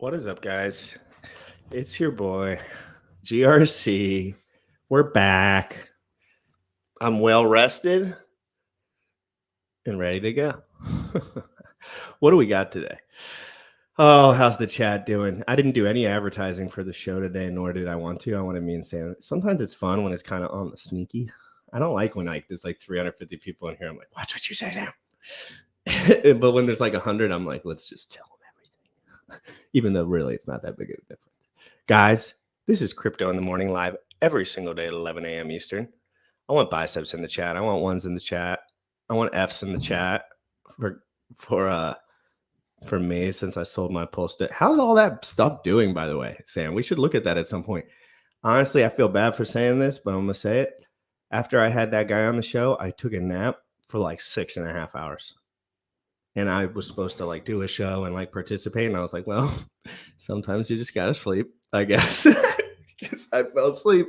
What is up, guys? It's your boy, GRC. We're back. I'm well rested and ready to go. What do we got today? Oh, how's the chat doing? I didn't do any advertising for the show today, nor did I want to. I wanted me and Sam. Sometimes it's fun when it's kind of on the sneaky. I don't like when there's like 350 people in here. I'm like, watch what you say now. But when there's like 100, I'm like, let's just tell them everything. Even though really it's not that big of a difference. Guys, this is Crypto in the Morning live every single day at 11 a.m. Eastern. I want biceps in the chat. I want ones in the chat. I want F's in the chat for me since I sold my post. How's all that stuff doing, by the way, Sam? We should look at that at some point. Honestly, I feel bad for saying this, but I'm going to say it. After I had that guy on the show, I took a nap for like 6.5 hours. And I was supposed to like do a show and like participate. And I was like, well, sometimes you just got to sleep, I guess. Because I fell asleep.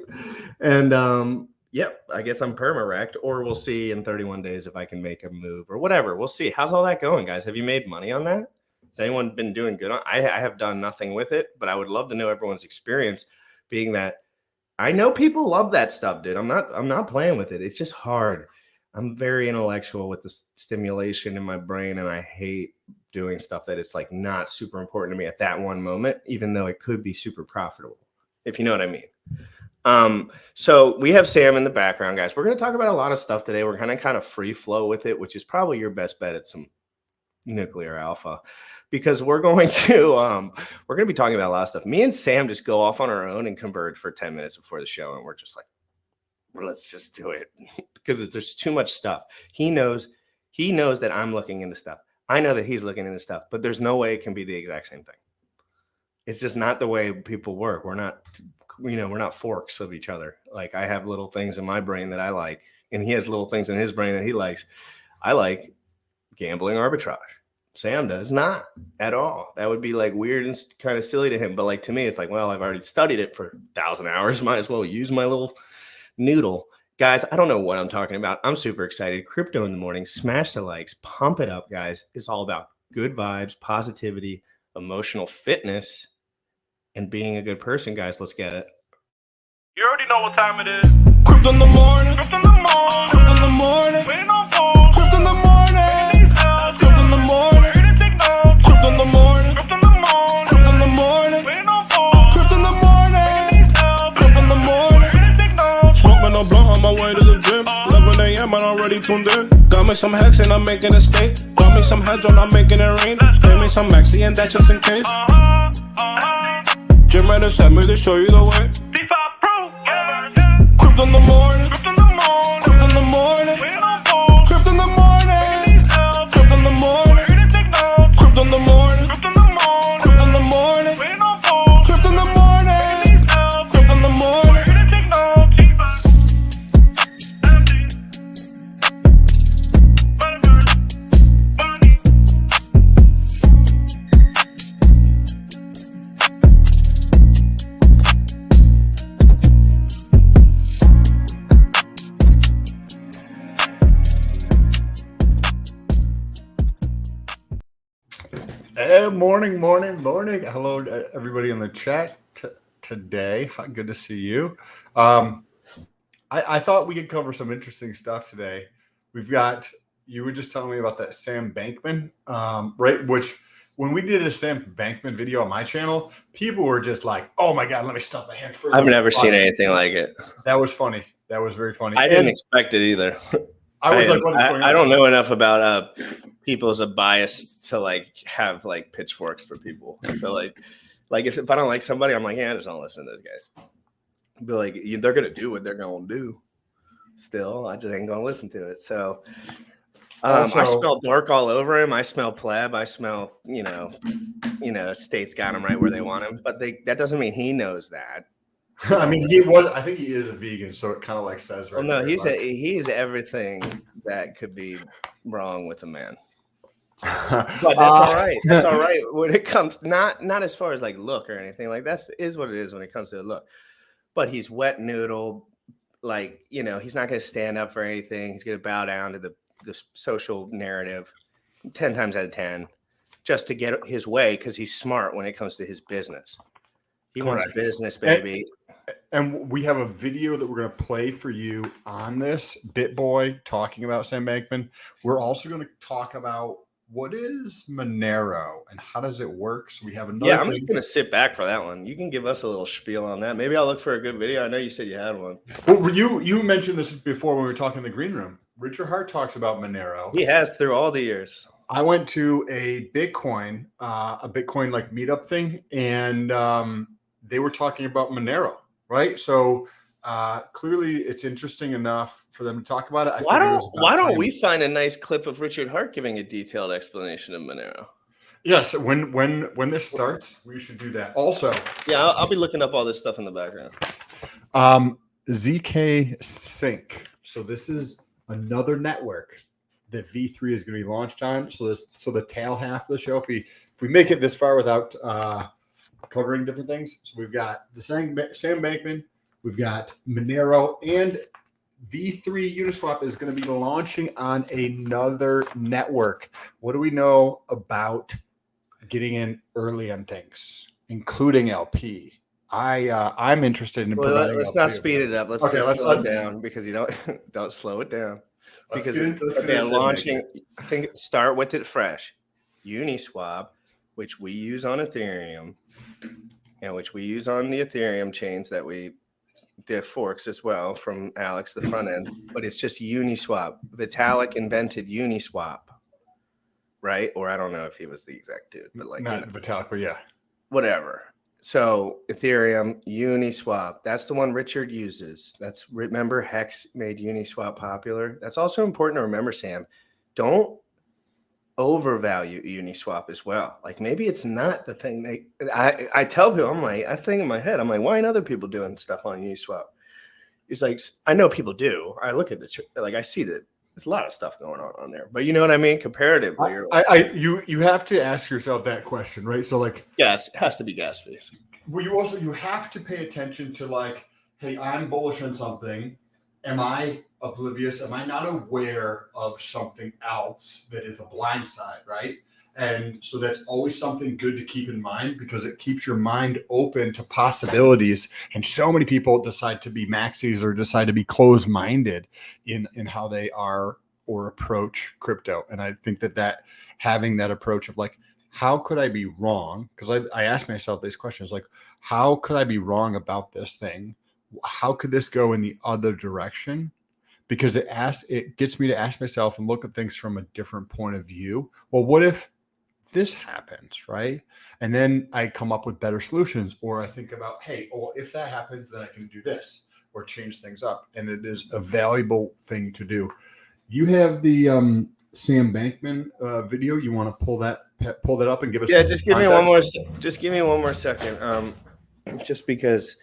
And yep, I guess I'm perma-wrecked. Or we'll see in 31 days if I can make a move or whatever. We'll see. How's all that going, guys? Have you made money on that? Has anyone been doing good on? I have done nothing with it, but I would love to know everyone's experience, being that I know people love that stuff, dude. I'm not playing with it. It's just hard. I'm very intellectual with the stimulation in my brain, and I hate doing stuff that is like not super important to me at that one moment, even though it could be super profitable, if you know what I mean. So we have Sam in the background, guys. We're going to talk about a lot of stuff today. We're going to kind of free flow with it, which is probably your best bet at some nuclear alpha, because we're going to be talking about a lot of stuff. Me and Sam just go off on our own and converge for 10 minutes before the show, and we're just like, let's just do it, because there's too much stuff. He knows that I'm looking into stuff. I know that he's looking into stuff, but there's no way it can be the exact same thing. It's just not the way people work. We're not forks of each other. Like, I have little things in my brain that I like, and he has little things in his brain that he likes. I like gambling arbitrage. Sam does not at all. That would be like weird and kind of silly to him. But like to me, it's like, well, I've already studied it for 1,000 hours. Might as well use my little noodle. Guys, I don't know what I'm talking about. I'm super excited. Crypto in the Morning. Smash the likes. Pump it up, guys. It's all about good vibes, positivity, emotional fitness, and being a good person, guys. Let's get it. You already know what time it is. Crypto in the morning. Crypto in the morning. Crypto in the morning. Waiting on phone. Crypto in the morning. Crypto in the morning. Ready to take notes. Crypto in the morning. Crypto in the morning. Crypto in the morning. Waiting on phone. Crypto in the morning. Crypto in the morning. Ready to take notes. Smoking a blunt on my way to the gym. 11 a.m. and I'm already tuned in. Got me some hacks and I'm making a stake. Got me some heads on, I'm making it rain. Pay me some maxi and that just in case. Jim ready set me to show you the way. P5 Pro. Yeah. Crypto in the morning. Crypto in the morning. Crypto in the morning. Waiting on phone. Crypto in the morning. Crypto in the morning. Ready to take notes. Crypto in the morning. Crypto in the morning. Crypto in the morning. Waiting on phone. Crypto in the morning. Crypto in the morning. Ready to take notes. Morning. Hello, everybody in the chat today. Good to see you. I thought we could cover some interesting stuff today. We've got, you were just telling me about that Sam Bankman, right? Which when we did a Sam Bankman video on my channel, people were just like, oh my God, let me stuff my hand further. I've never seen anything like it. That was funny. That was very funny. I didn't expect it either. I was like, what is going on? I don't know enough about people's bias to like have like pitchforks for people. So like if I don't like somebody, I'm like, yeah, I just don't listen to those guys. But like, they're gonna do what they're gonna do. Still, I just ain't gonna listen to it. So I smell dark all over him. I smell pleb. I smell state's got him right where they want him. But that doesn't mean he knows that. I mean, I think he is a vegan, so it kind of like says right. Well, no, he's everything that could be wrong with a man. But that's all right. That's all right when it comes not as far as like look or anything. Like that is what it is when it comes to the look. But he's wet noodle, like he's not going to stand up for anything. He's going to bow down to the social narrative 10 times out of 10. just to get his way because he's smart when it comes to his business. He wants Correct. business, baby. And we have a video that we're going to play for you on this, BitBoy talking about Sam Bankman. We're also going to talk about what is Monero and how does it work. So we have another Yeah, I'm just going to sit back for that one. You can give us a little spiel on that. Maybe I'll look for a good video. I know you said you had one. Well, you mentioned this before when we were talking in the green room. Richard Hart talks about Monero. He has through all the years. I went to a Bitcoin like meetup thing, and they were talking about Monero, right? So clearly it's interesting enough for them to talk about it. Why don't we find a nice clip of Richard Hart giving a detailed explanation of Monero? Yes, when this starts, we should do that. Also, yeah, I'll be looking up all this stuff in the background. ZK Sync. So this is another network that V3 is going to be launched on. So the tail half of the show, if we make it this far without covering different things, so we've got the Sam Bankman, we've got Monero, and V3 Uniswap is going to be launching on another network. What do we know about getting in early on things, including LP? I'm interested in. Let's not speed it up. Let's slow it down because you don't slow it down. Because they're launching. Start with it fresh. Uniswap, which we use on Ethereum, and which we use on the Ethereum chains the forks as well from Alex, the front end. But it's just Uniswap. Vitalik invented Uniswap, right? Or I don't know if he was the exact dude, but not Vitalik, but yeah, whatever. So Ethereum, Uniswap, that's the one Richard uses. Remember Hex made Uniswap popular. That's also important to remember, Sam. Don't overvalue Uniswap as well. Like maybe it's not the thing I tell people, I think in my head, I'm like, why aren't other people doing stuff on Uniswap? It's like, I know people do. I look at I see that there's a lot of stuff going on there, but you know what I mean? Comparatively, you have to ask yourself that question, right? So gas, it has to be gas fees. Well, you have to pay attention to hey, I'm bullish on something. Am I oblivious? Am I not aware of something else that is a blind side, right? And so that's always something good to keep in mind because it keeps your mind open to possibilities. And so many people decide to be maxis or decide to be closed-minded in how they are or approach crypto. And I think that having that approach of how could I be wrong? Because I ask myself these questions how could I be wrong about this thing? How could this go in the other direction? Because it gets me to ask myself and look at things from a different point of view. Well, what if this happens, right? And then I come up with better solutions, or I think about, hey, well, if that happens, then I can do this or change things up. And it is a valuable thing to do. You have the Sam Bankman video. You want to pull that up and give us? Yeah, just give me one more. Just give me one more second. Just because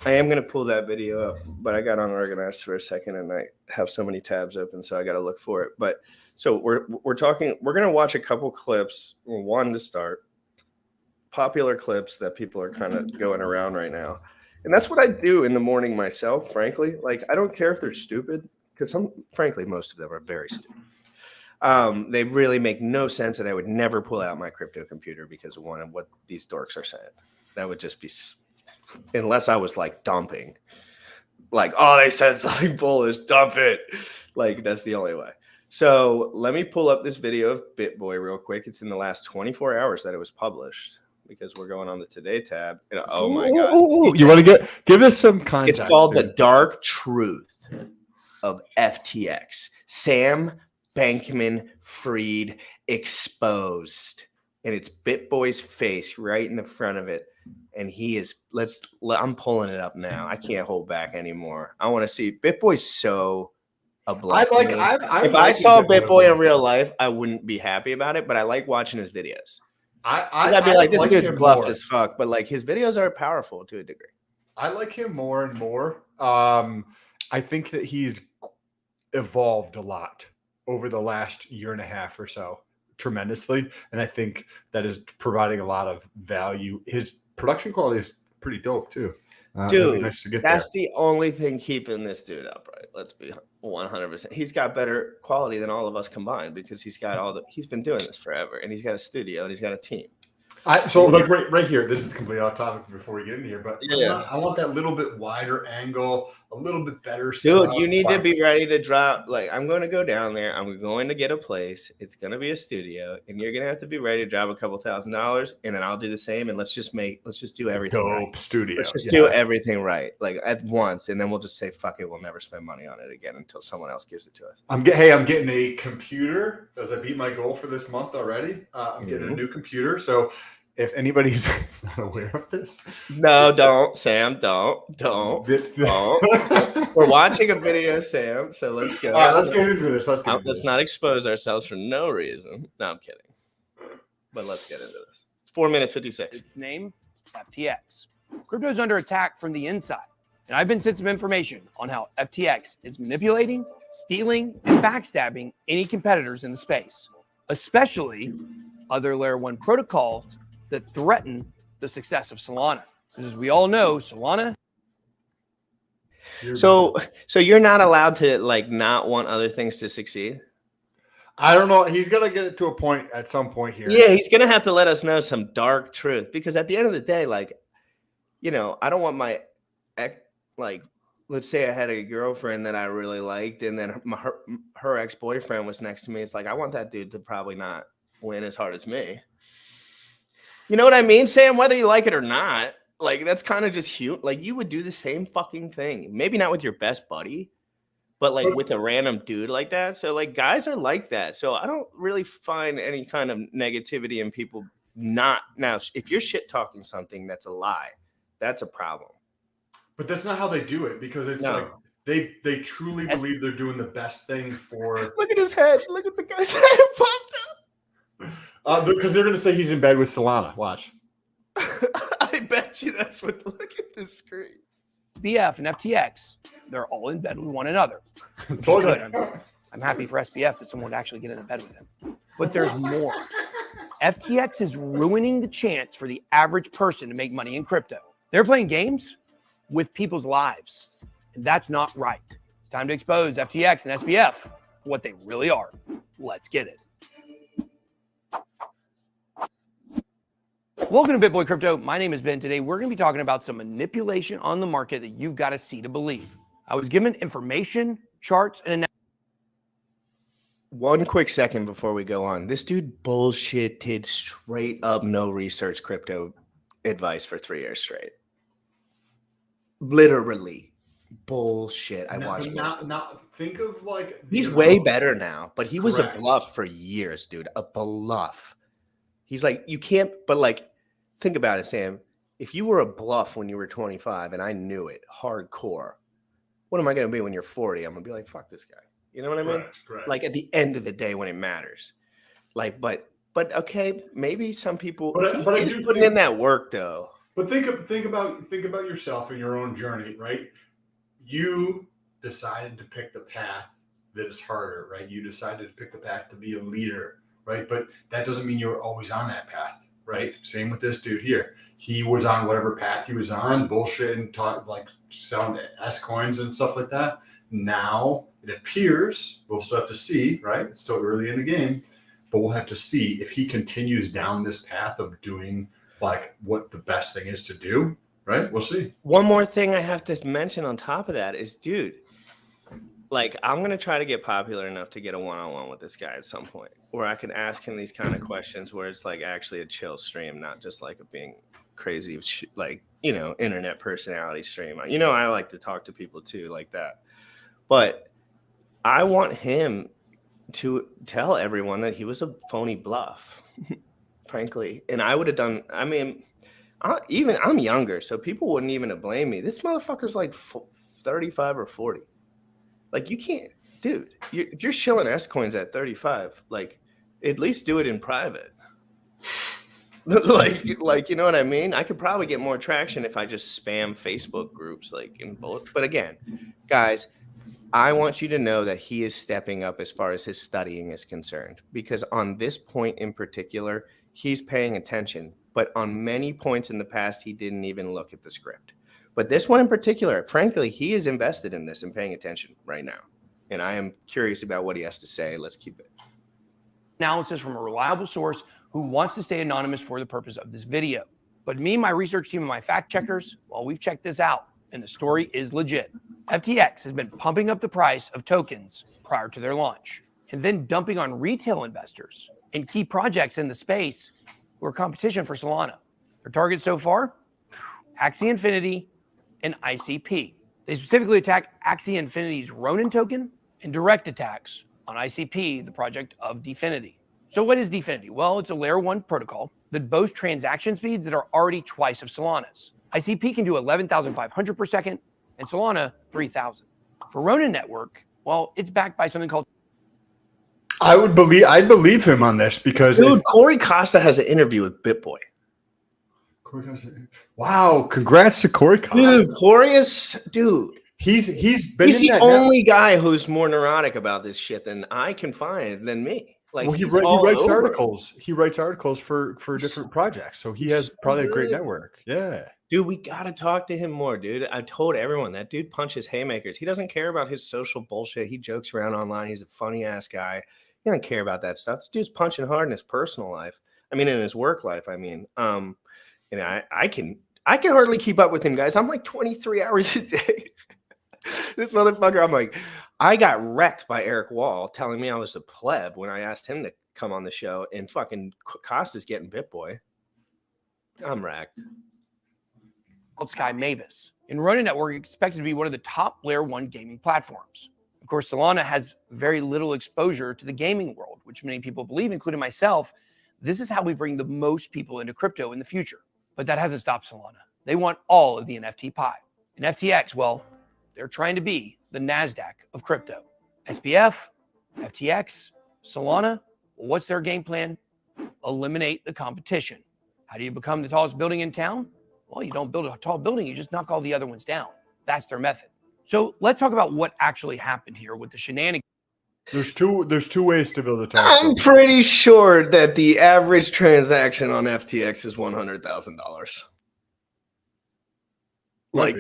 I am going to pull that video up, but I got unorganized for a second and I have so many tabs open, so I got to look for it. But so we're going to watch a couple clips. One to start, popular clips that people are kind of going around right now. And that's what I do in the morning myself, frankly. I don't care if they're stupid because frankly, most of them are very stupid. They really make no sense and I would never pull out my crypto computer because of one of what these dorks are saying. That would just be, unless I was dumping, they said something bullish, dump it. That's the only way. So let me pull up this video of BitBoy real quick. It's in the last 24 hours that it was published because we're going on the Today tab. And, oh my God. You want to give us some context? It's called The Dark Truth of FTX. Sam Bankman Fried exposed. And it's BitBoy's face right in the front of it. And he is, I'm pulling it up now. I can't hold back anymore. I want to see BitBoy's so uplifting. If I saw BitBoy in real life, I wouldn't be happy about it, but I like watching his videos. I'd be like, this dude's bluffed as fuck, but his videos are powerful to a degree. I like him more and more. I think that he's evolved a lot over the last year and a half or so, tremendously. And I think that is providing a lot of value. His production quality is pretty dope too. That'd be Dude, nice to get that's there. the only thing keeping this dude upright. Let's be 100%. He's got better quality than all of us combined because he's been doing this forever, and he's got a studio and he's got a team. So like right here, this is completely off topic before we get into here, but Yeah. I want that little bit wider angle, a little bit better. Dude, setup, you need to like- be ready to drop. Like, I'm going to go down there. I'm going to get a place. It's going to be a studio, and you're going to have to be ready to drop a couple $1,000s, and then I'll do the same. And let's just do everything dope right. studio. Let's just do everything right, like at once, and then we'll just say fuck it. We'll never spend money on it again until someone else gives it to us. I'm getting a computer as I beat my goal for this month already. I'm getting a new computer, so. If anybody's not aware of this, Don't, Sam. Don't. We're watching a video, Sam. So let's go. All right, let's get into this. Let's not expose ourselves for no reason. No, I'm kidding. But let's get into this. 4 minutes 56. Its name, FTX. Crypto's under attack from the inside, and I've been sent some information on how FTX is manipulating, stealing, and backstabbing any competitors in the space, especially other Layer 1 protocols that threaten the success of Solana. Because as we all know, Solana. So you're not allowed to like not want other things to succeed? I don't know. He's gonna get it to a point at some point here. Yeah, he's gonna have to let us know some dark truth because at the end of the day, like, you know, I don't want my like, let's say I had a girlfriend that I really liked, and then her ex-boyfriend was next to me. It's like I want that dude to probably not win as hard as me. You know what I mean, Sam? Whether you like it or not, like that's kind of just huge. Like you would do the same fucking thing. Maybe not with your best buddy, but like with a random dude like that. So like guys are like that. So I don't really find any kind of negativity in people not now. If you're shit talking something that's a lie, that's a problem. But that's not how they do it because it's like they truly believe they're doing the best thing for. Look at his head. Look at the guy's head popped up. Because they're going to say he's in bed with Solana. Watch. I bet you that's what. Look at the screen. SBF and FTX, they're all in bed with one another. Good. I'm happy for SBF that someone would actually get into bed with him. But there's more. FTX is ruining the chance for the average person to make money in crypto. They're playing games with people's lives, and that's not right. It's time to expose FTX and SBF for what they really are. Let's get it. Welcome to BitBoy Crypto. My name is Ben. Today, we're going to be talking about some manipulation on the market that you've got to see to believe. I was given information, charts, and analysis. One quick second before we go on. This dude bullshitted straight up no research crypto advice for 3 years straight. Literally. Bullshit. I watched Now, think of like. He's way better now, but he was Correct. a bluff for years, dude. A bluff. He's like, you can't, but like, think about it, Sam. If you were a bluff when you were 25 and I knew it hardcore, what am I going to be when you're 40? I'm going to be like, fuck this guy. You know what I mean? Correct. Like at the end of the day when it matters. Like, but okay, maybe some people, But I he's do putting think- in that work though. But think about yourself and your own journey, right? You decided to pick the path that is harder, right? You decided to pick the path to be a leader, right? But that doesn't mean you're always on that path, right? Same with this dude here. He was on whatever path he was on, bullshit and like selling S coins and stuff like that. Now it appears, we'll still have to see, right? It's still early in the game, but we'll have to see if he continues down this path of doing like what the best thing is to do, right? We'll see. One more thing I have to mention on top of that is, dude, like I'm going to try to get popular enough to get a one-on-one with this guy at some point where I can ask him these kind of questions where it's like actually a chill stream, not just like a being crazy, like, you know, internet personality stream. You know, I like to talk to people too like that. But I want him to tell everyone that he was a phony bluff, frankly. And I would have done, I mean, I'm younger, so people wouldn't even have blamed me. This motherfucker's like 35 or 40. Like you can't, dude, if you're shilling S coins at 35, like at least do it in private. like, you know what I mean? I could probably get more traction if I just spam Facebook groups like in both. But again, guys, I want you to know that he is stepping up as far as his studying is concerned, because on this point in particular, he's paying attention. But on many points in the past, he didn't even look at the script. But this one in particular, frankly, he is invested in this and paying attention right now. And I am curious about what he has to say. Let's keep it. Analysis from a reliable source who wants to stay anonymous for the purpose of this video. But me, my research team, and my fact checkers, well, we've checked this out, and the story is legit. FTX has been pumping up the price of tokens prior to their launch, and then dumping on retail investors and key projects in the space who are competition for Solana. Their targets so far? Axie Infinity and ICP. They specifically attack Axie Infinity's Ronin token and direct attacks on ICP, the project of Dfinity. So what is Dfinity? Well, it's a layer 1 protocol that boasts transaction speeds that are already twice of Solana's. ICP can do 11,500 per second, and Solana 3,000. For Ronin Network, well, it's backed by something called. I'd believe him on this because Dude, Corey Costa has an interview with BitBoy. Wow! Congrats to Corey Costa. Dude, Corey is He's the only guy who's more neurotic about this shit than I can find than me. Like, well, he writes articles. He writes articles for different projects, so he has probably a great network. Yeah. Dude, we gotta talk to him more, dude. I told everyone that dude punches haymakers. He doesn't care about his social bullshit. He jokes around online. He's a funny ass guy. He doesn't care about that stuff. This dude's punching hard in his personal life. I mean, in his work life. I mean, you know, I can hardly keep up with him, guys. I'm like 23 hours a day. This motherfucker, I'm like, I got wrecked by Eric Wall telling me I was a pleb when I asked him to come on the show, and fucking Costa's getting BitBoy. I'm wrecked. Sky Mavis. And Ronin Network is expected to be one of the top layer 1 gaming platforms. Of course, Solana has very little exposure to the gaming world, which many people believe, including myself. This is how we bring the most people into crypto in the future. But that hasn't stopped Solana. They want all of the NFT pie. And FTX, well, they're trying to be the NASDAQ of crypto. SBF, FTX, Solana, well, what's their game plan? Eliminate the competition. How do you become the tallest building in town? Well, you don't build a tall building, you just knock all the other ones down. That's their method. So let's talk about what actually happened here with the shenanigans. There's two ways to build a tall I'm building. pretty sure that the average transaction on FTX is $100,000. Like,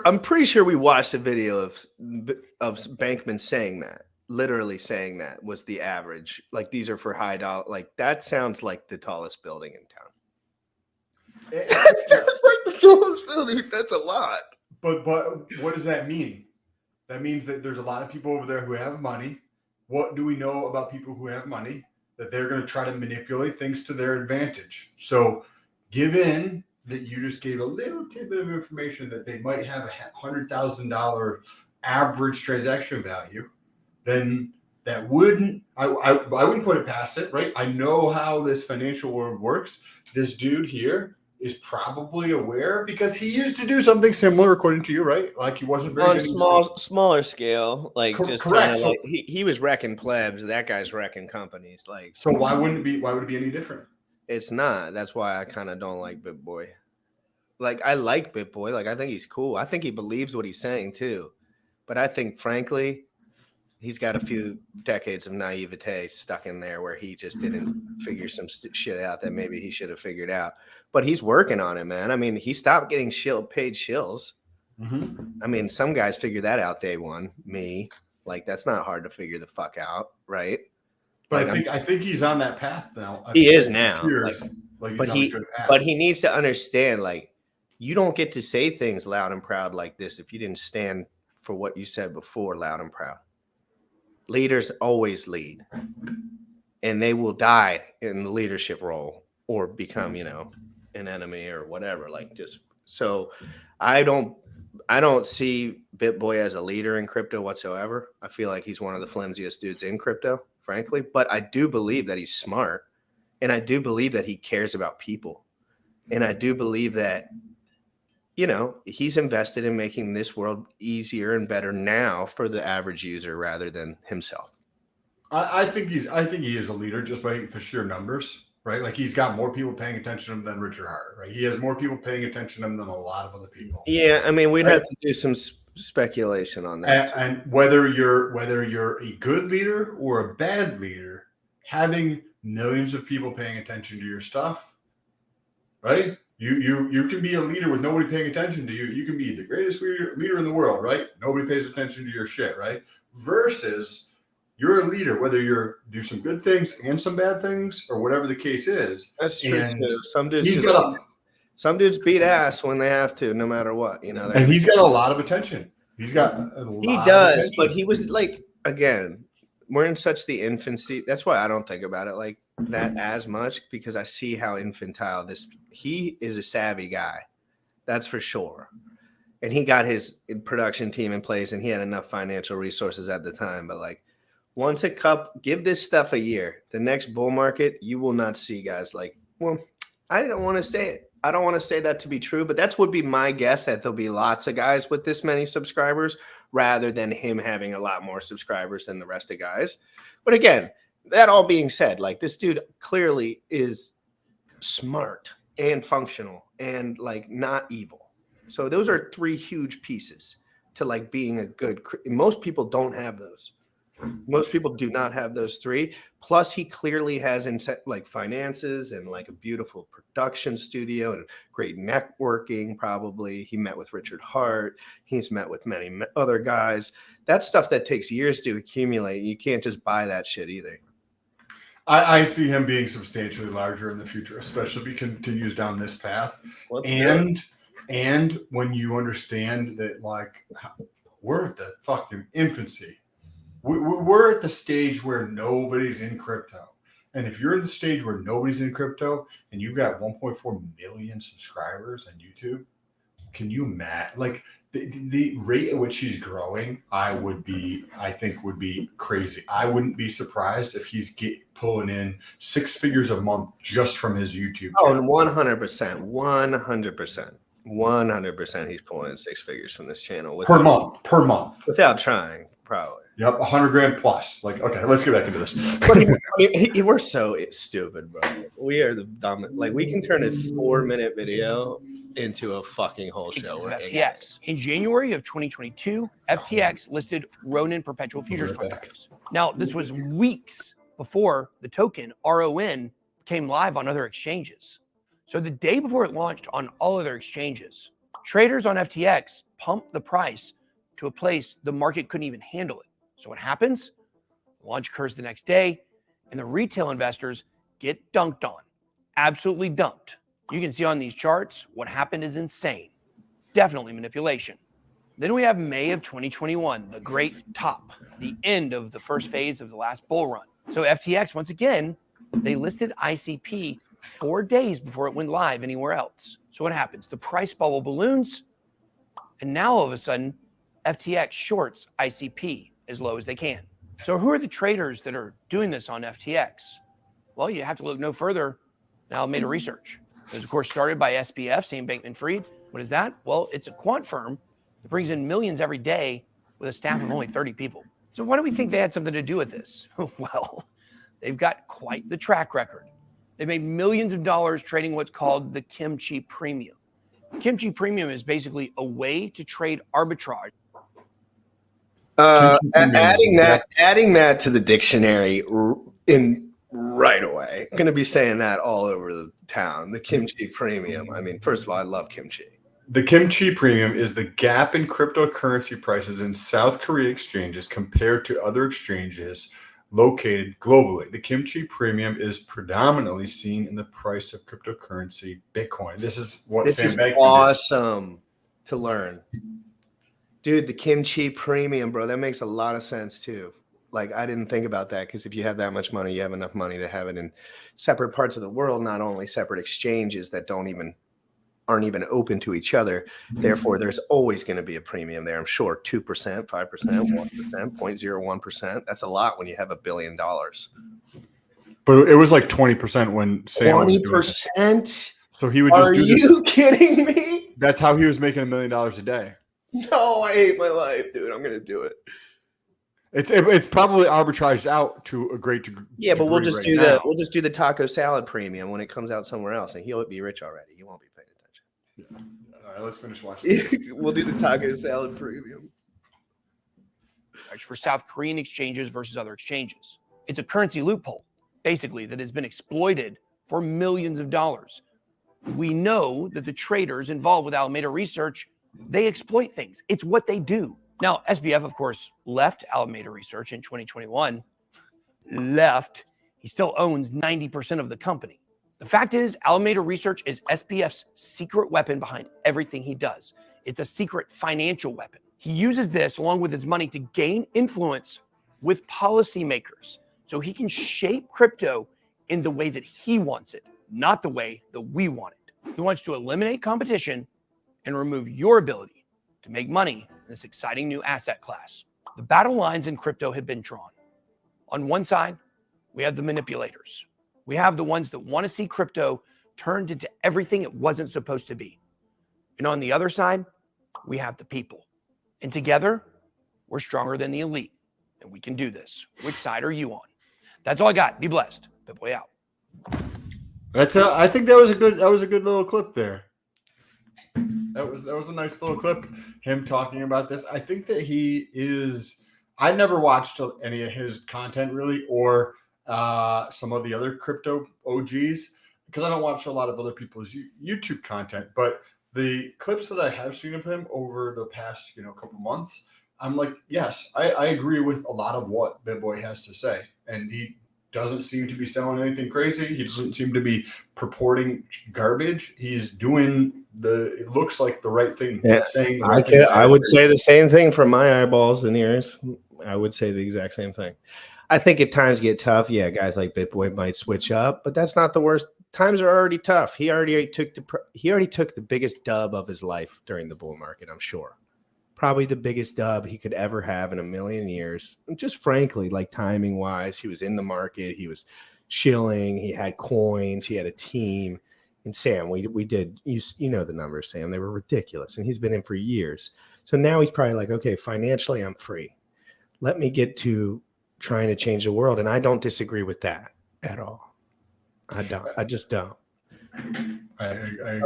I'm pretty sure we watched a video of Bankman saying that. Literally saying that was the average. Like, these are for high dollar. Like, that sounds like the tallest building in town. That sounds like the tallest building. That's a lot. But what does that mean? That means that there's a lot of people over there who have money. What do we know about people who have money? That they're going to try to manipulate things to their advantage. So given that you just gave a little tidbit of information that they might have a $100,000 average transaction value, then that wouldn't, I wouldn't put it past it, right? I know how this financial world works. This dude here is probably aware because he used to do something similar, according to you, right? Like he wasn't very on smaller scale, like just correct. Kind of like he was wrecking plebs. That guy's wrecking companies. Like, so why would it be any different? It's not. That's why I kind of don't like BitBoy. Like, I like BitBoy. Like, I think he's cool. I think he believes what he's saying too. But I think, frankly, he's got a few decades of naivete stuck in there where he just didn't figure some shit out that maybe he should have figured out. But he's working on it, man. I mean, he stopped getting paid shills. Mm-hmm. I mean, some guys figure that out day one. Me, like, that's not hard to figure the fuck out, right? But like, I think he's on that path now. He is now. But he needs to understand, like, you don't get to say things loud and proud like this if you didn't stand for what you said before, loud and proud. Leaders always lead, and they will die in the leadership role or become, you know, an enemy or whatever. Like, just so I don't see BitBoy as a leader in crypto whatsoever. I feel like he's one of the flimsiest dudes in crypto, frankly. But I do believe that he's smart, and I do believe that he cares about people, and I do believe that, you know, he's invested in making this world easier and better now for the average user rather than himself. I think he is a leader just by the sheer numbers, right? Like, he's got more people paying attention to him than Richard Hart, right? He has more people paying attention to him than a lot of other people. Yeah, I mean, we'd have to do some speculation on that. And whether you're a good leader or a bad leader, having millions of people paying attention to your stuff, right? You can be a leader with nobody paying attention to you. You can be the greatest leader in the world, right? Nobody pays attention to your shit, right? Versus you're a leader, whether you're do some good things and some bad things or whatever the case is. That's true And too. Some dudes he's just, got some dudes beat ass when they have to, no matter what. You know, and he's got a lot of attention. He's got a lot he of does, attention. but he was like, again, we're in such the infancy. That's why I don't think about it like that as much, because I see how infantile this. He is a savvy guy, that's for sure, and he got his production team in place, and he had enough financial resources at the time. But like, once a cup, give this stuff a year. The next bull market, you will not see guys like. Well, I don't want to say it. I don't want to say that to be true, but that's would be my guess, that there'll be lots of guys with this many subscribers rather than him having a lot more subscribers than the rest of guys. But again, that all being said, like, this dude clearly is smart and functional and like not evil. So those are three huge pieces to like being a good. Most people don't have those. Most people do not have those three. Plus, he clearly has like finances and like a beautiful production studio and great networking. Probably he met with Richard Hart. He's met with many other guys. That's stuff that takes years to accumulate. You can't just buy that shit either. I see him being substantially larger in the future, especially if he continues down this path. And when you understand that, like, we're at the fucking infancy. We're at the stage where nobody's in crypto. And if you're in the stage where nobody's in crypto and you've got 1.4 million subscribers on YouTube, can you imagine? Like, the rate at which he's growing, I think would be crazy. I wouldn't be surprised if he's pulling in 6 figures a month just from his YouTube channel. Oh, and 100%, 100%, he's pulling in 6 figures from this channel per month, without trying, probably. Yep, 100 grand plus. Like, okay, let's get back into this. But we're so stupid, bro. We are the dumb. Like, we can turn a 4-minute video into a fucking whole show. FTX. In January of 2022, FTX listed Ronin perpetual futures contracts. Now, this was weeks before the token RON came live on other exchanges. So the day before it launched on all other exchanges, traders on FTX pumped the price to a place the market couldn't even handle it. So what happens? Launch occurs the next day, and the retail investors get dunked on. Absolutely dumped. You can see on these charts, what happened is insane. Definitely manipulation. Then we have May of 2021, the great top, the end of the first phase of the last bull run. So FTX, once again, they listed ICP 4 days before it went live anywhere else. So what happens? The price bubble balloons, and now all of a sudden, FTX shorts ICP as low as they can. So who are the traders that are doing this on FTX? Well, you have to look no further. Now I've made a research. It was, of course, started by SBF, Sam Bankman-Fried. What is that? Well, it's a quant firm that brings in millions every day with a staff of only 30 people. So why do we think they had something to do with this? Well, they've got quite the track record. They made millions of dollars trading what's called the kimchi premium. Kimchi premium is basically a way to trade arbitrage. Adding that to the dictionary in right away. I'm going to be saying that all over the town. The kimchi premium. I mean, first of all, I love kimchi. The kimchi premium is the gap in cryptocurrency prices in South Korea exchanges compared to other exchanges located globally. The kimchi premium is predominantly seen in the price of cryptocurrency Bitcoin. This is awesome to learn. Dude, the kimchi premium, bro, that makes a lot of sense too. Like, I didn't think about that, because if you have that much money, you have enough money to have it in separate parts of the world, not only separate exchanges that aren't even open to each other. Therefore, there's always going to be a premium there. I'm sure 2%, 5%, 1%, 0.01%. That's a lot when you have $1 billion. But it was like 20% when Sam was doing it. 20%? So he would just do this. Are you kidding me? That's how he was making $1 million a day. No, I hate my life, dude. I'm going to do it. It's probably arbitraged out to a great degree. Yeah, but we'll just do the taco salad premium when it comes out somewhere else, and he'll be rich already. He won't be paying attention. All right, let's finish watching. We'll do the taco salad premium. For South Korean exchanges versus other exchanges. It's a currency loophole, basically, that has been exploited for millions of dollars. We know that the traders involved with Alameda Research, they exploit things. It's what they do. Now, SBF, of course, left Alameda Research in 2021. Left. He still owns 90% of the company. The fact is, Alameda Research is SBF's secret weapon behind everything he does. It's a secret financial weapon. He uses this along with his money to gain influence with policymakers so he can shape crypto in the way that he wants it, not the way that we want it. He wants to eliminate competition and remove your ability to make money in this exciting new asset class. The battle lines in crypto have been drawn. On one side, we have the manipulators. We have the ones that want to see crypto turned into everything it wasn't supposed to be. And on the other side, we have the people. And together, we're stronger than the elite. And we can do this. Which side are you on? That's all I got. Be blessed. BitBoy out. I think that was a good little clip there. That was a nice little clip. Him talking about this. I think that he is. I never watched any of his content really, or some of the other crypto OGs, because I don't watch a lot of other people's YouTube content. But the clips that I have seen of him over the past couple months, I'm like, yes, I agree with a lot of what BitBoy has to say, and he doesn't seem to be selling anything crazy. He doesn't seem to be purporting garbage. He's doing it looks like the right thing. Yeah, saying the I right thing. I would say the same thing from my eyeballs and ears. I would say the exact same thing. I think if times get tough, yeah, guys like BitBoy might switch up, but that's not the worst. Times are already tough. He already took the biggest dub of his life during the bull market, I'm sure. Probably the biggest dub he could ever have in a million years. And just frankly, like timing wise, he was in the market, he was shilling, he had coins, he had a team. And Sam, we did, you know the numbers, Sam, they were ridiculous. And he's been in for years. So now he's probably like, okay, financially, I'm free. Let me get to trying to change the world. And I don't disagree with that at all. I don't. I just don't.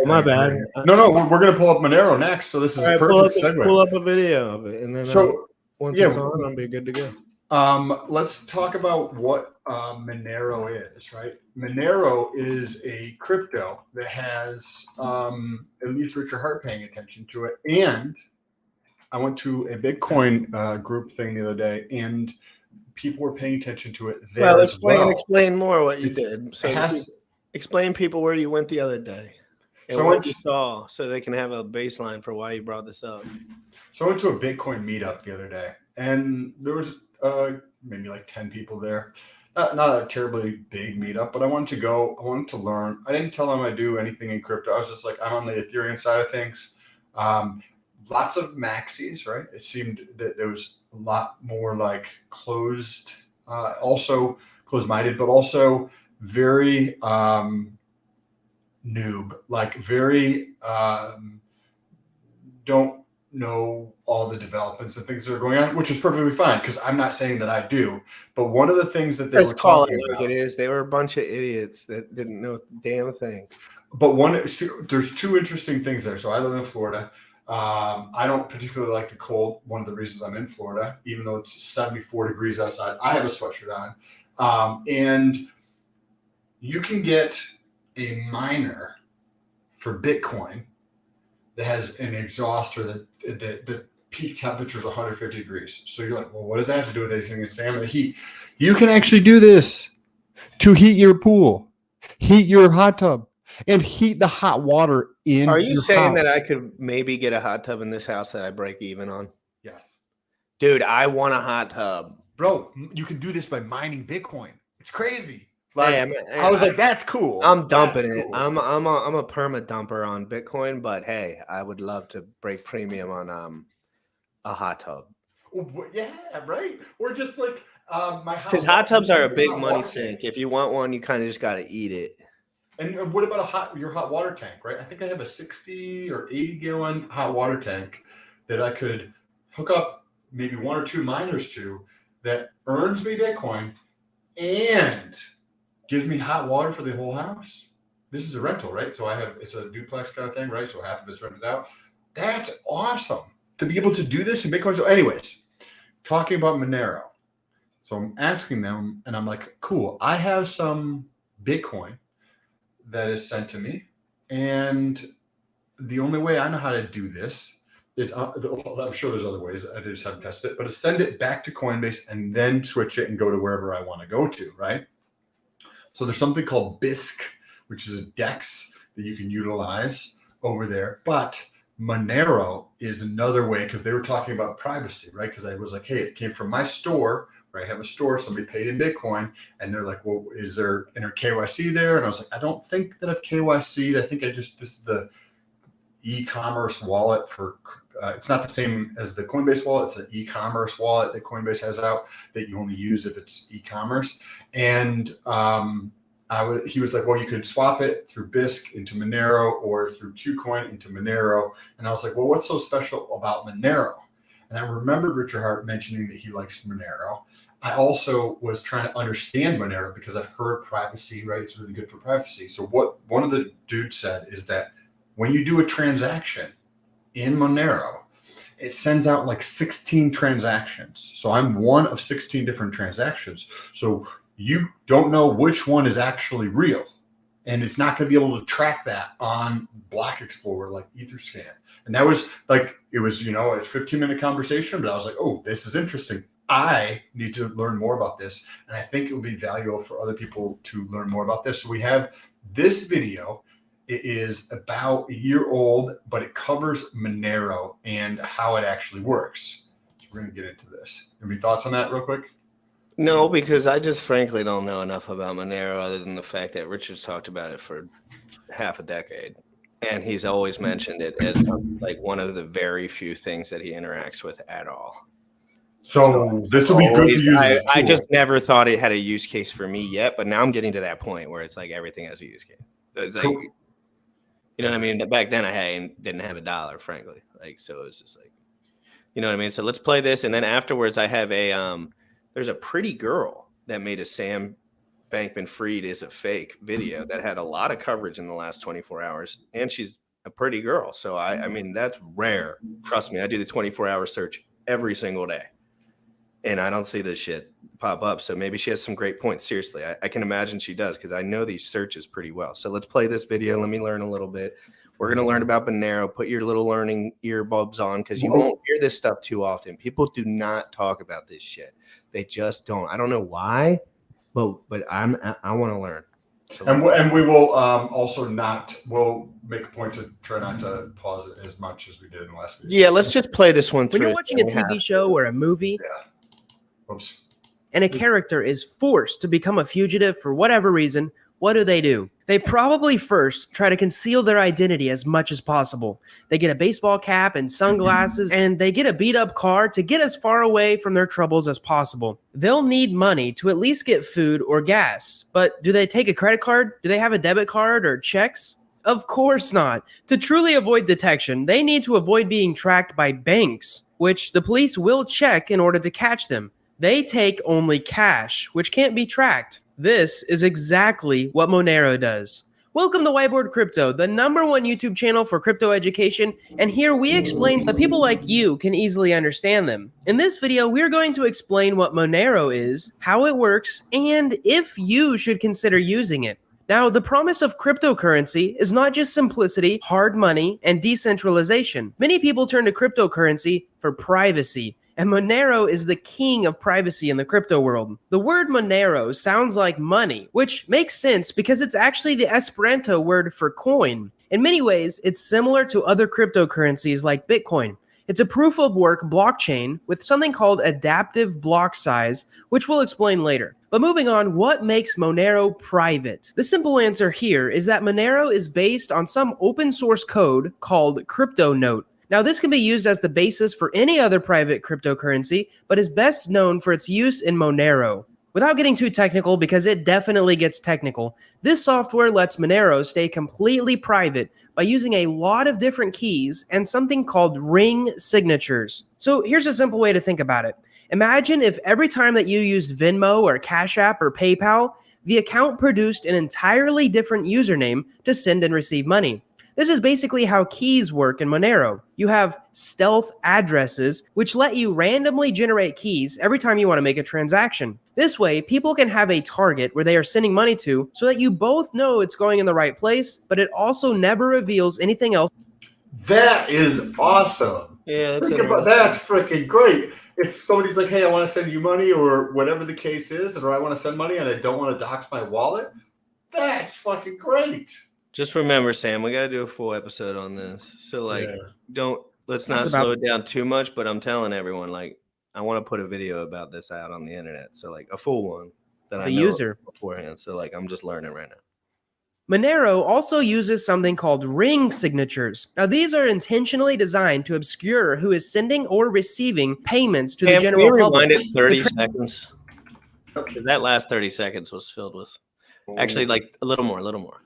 My bad. No, we're going to pull up Monero next. So this is a perfect segue. Pull up a video of it. And then once it's on, I'll be good to go. Let's talk about what Monero is, right? Monero is a crypto that has at least Richard Hart paying attention to it. And I went to a Bitcoin group thing the other day, and people were paying attention to it there. Well, explain more what you did. So explain people where you went the other day and what you saw, so they can have a baseline for why you brought this up. So I went to a Bitcoin meetup the other day, and there was maybe like 10 people there. Not a terribly big meetup, but I wanted to go. I wanted to learn. I didn't tell them I do anything in crypto. I was just like, I'm on the Ethereum side of things. Lots of maxis, right? It seemed that there was a lot more like closed, also closed-minded, but also very noob, like very don't know all the developments and things that are going on, which is perfectly fine, because I'm not saying that I do. But one of the things that they were talking about, it is, they were a bunch of idiots that didn't know the damn thing. But there's two interesting things there. So I live in Florida. I don't particularly like the cold. One of the reasons I'm in Florida, even though it's 74 degrees outside, I have a sweatshirt on. And you can get a miner for Bitcoin that has an exhauster that peak temperature is 150 degrees. So you're like, well, what does that have to do with anything? It's the heat. You can actually do this to heat your pool, heat your hot tub, and heat the hot water in. Are you saying house. that I could maybe get a hot tub in this house that I break even on? Yes. Dude, I want a hot tub. Bro, you can do this by mining Bitcoin. It's crazy. Like, I was like, that's cool. I'm dumping it. Cool. I'm a perma dumper on Bitcoin, but hey, I would love to break premium on a hot tub. Yeah, right. Or just like my house. Because hot tubs are a big money sink. If you want one, you kind of just got to eat it. And what about your hot water tank, right? I think I have a 60 or 80 gallon hot water tank that I could hook up maybe one or two miners to that earns me Bitcoin and gives me hot water for the whole house. This is a rental, right? So it's a duplex kind of thing, right? So half of it's rented out. That's awesome to be able to do this in Bitcoin. So anyways, talking about Monero. So I'm asking them and I'm like, cool, I have some Bitcoin that is sent to me, And the only way I know how to do this is, I'm sure there's other ways. I just haven't tested it, but to send it back to Coinbase and then switch it and go to wherever I want to go to, right? So there's something called BISC, which is a DEX that you can utilize over there. But Monero is another way, because they were talking about privacy, right? Because I was like, hey, it came from my store, right? I have a store, somebody paid in Bitcoin, and they're like, well, is there inner KYC there? And I was like, I don't think that I've KYC'd. I think this is the e-commerce wallet for, it's not the same as the Coinbase wallet. It's an e-commerce wallet that Coinbase has out that you only use if it's e-commerce. And he was like, well, you could swap it through BISC into Monero or through Qcoin into Monero. And I was like, well, what's so special about Monero? And I remembered Richard Hart mentioning that he likes Monero. I also was trying to understand Monero because I've heard privacy, right? It's really good for privacy. So what one of the dudes said is that when you do a transaction in Monero, it sends out like 16 transactions. So I'm one of 16 different transactions. So you don't know which one is actually real. And it's not going to be able to track that on Block Explorer like Etherscan. And that was like, it was, a 15-minute conversation, but I was like, oh, this is interesting. I need to learn more about this. And I think it would be valuable for other people to learn more about this. So we have this video. It is about a year old, but it covers Monero and how it actually works. So we're going to get into this. Any thoughts on that real quick? No, because I just frankly don't know enough about Monero other than the fact that Richard's talked about it for half a decade. And he's always mentioned it as like one of the very few things that he interacts with at all. So this will be good to use. I just never thought it had a use case for me yet, but now I'm getting to that point where it's like everything has a use case. It's like, you know what I mean? Back then I didn't have $1, frankly. Like, so it was just like, you know what I mean? So let's play this. And then afterwards I have there's a pretty girl that made a Sam Bankman-Fried is a fake video that had a lot of coverage in the last 24 hours. And she's a pretty girl. So I mean, that's rare. Trust me. I do the 24-hour search every single day. And I don't see this shit pop up. So maybe she has some great points. Seriously, I can imagine she does because I know these searches pretty well. So let's play this video. Let me learn a little bit. We're going to learn about Monero. Put your little learning earbuds on because you won't hear this stuff too often. People do not talk about this shit. They just don't. I don't know why, but I want to learn. So and we will also we'll make a point to try not to pause it as much as we did in the last video. Yeah, let's just play this one through. When you're watching a TV show or a movie, and a character is forced to become a fugitive for whatever reason, what do? They probably first try to conceal their identity as much as possible. They get a baseball cap and sunglasses, and they get a beat-up car to get as far away from their troubles as possible. They'll need money to at least get food or gas. But do they take a credit card? Do they have a debit card or checks? Of course not. To truly avoid detection, they need to avoid being tracked by banks, which the police will check in order to catch them. They take only cash, which can't be tracked. This is exactly what Monero does. Welcome to Whiteboard Crypto, the #1 YouTube channel for crypto education, and here we explain so people like you can easily understand them. In this video, we're going to explain what Monero is, how it works, and if you should consider using it. Now, the promise of cryptocurrency is not just simplicity, hard money, and decentralization. Many people turn to cryptocurrency for privacy. And Monero is the king of privacy in the crypto world. The word Monero sounds like money, which makes sense because it's actually the Esperanto word for coin. In many ways, it's similar to other cryptocurrencies like Bitcoin. It's a proof-of-work blockchain with something called adaptive block size, which we'll explain later. But moving on, what makes Monero private? The simple answer here is that Monero is based on some open source code called CryptoNote. Now, this can be used as the basis for any other private cryptocurrency, but is best known for its use in Monero. Without getting too technical, because it definitely gets technical, this software lets Monero stay completely private by using a lot of different keys and something called ring signatures. So here's a simple way to think about it. Imagine if every time that you used Venmo or Cash App or PayPal, the account produced an entirely different username to send and receive money. This is basically how keys work in Monero. You have stealth addresses, which let you randomly generate keys every time you want to make a transaction. This way, people can have a target where they are sending money to so that you both know it's going in the right place, but it also never reveals anything else. That is awesome. Yeah, That's freaking great. If somebody's like, hey, I want to send you money or whatever the case is, or I want to send money and I don't want to dox my wallet, that's fucking great. Just remember, Sam, we got to do a full episode on this. So, like, let's not slow it down too much, but I'm telling everyone, like, I want to put a video about this out on the internet. So, like, a full one that I know beforehand. So, like, I'm just learning right now. Monero also uses something called ring signatures. Now, these are intentionally designed to obscure who is sending or receiving payments to the general public. Rewind it 30 seconds. That last 30 seconds was filled with, actually, like a little more.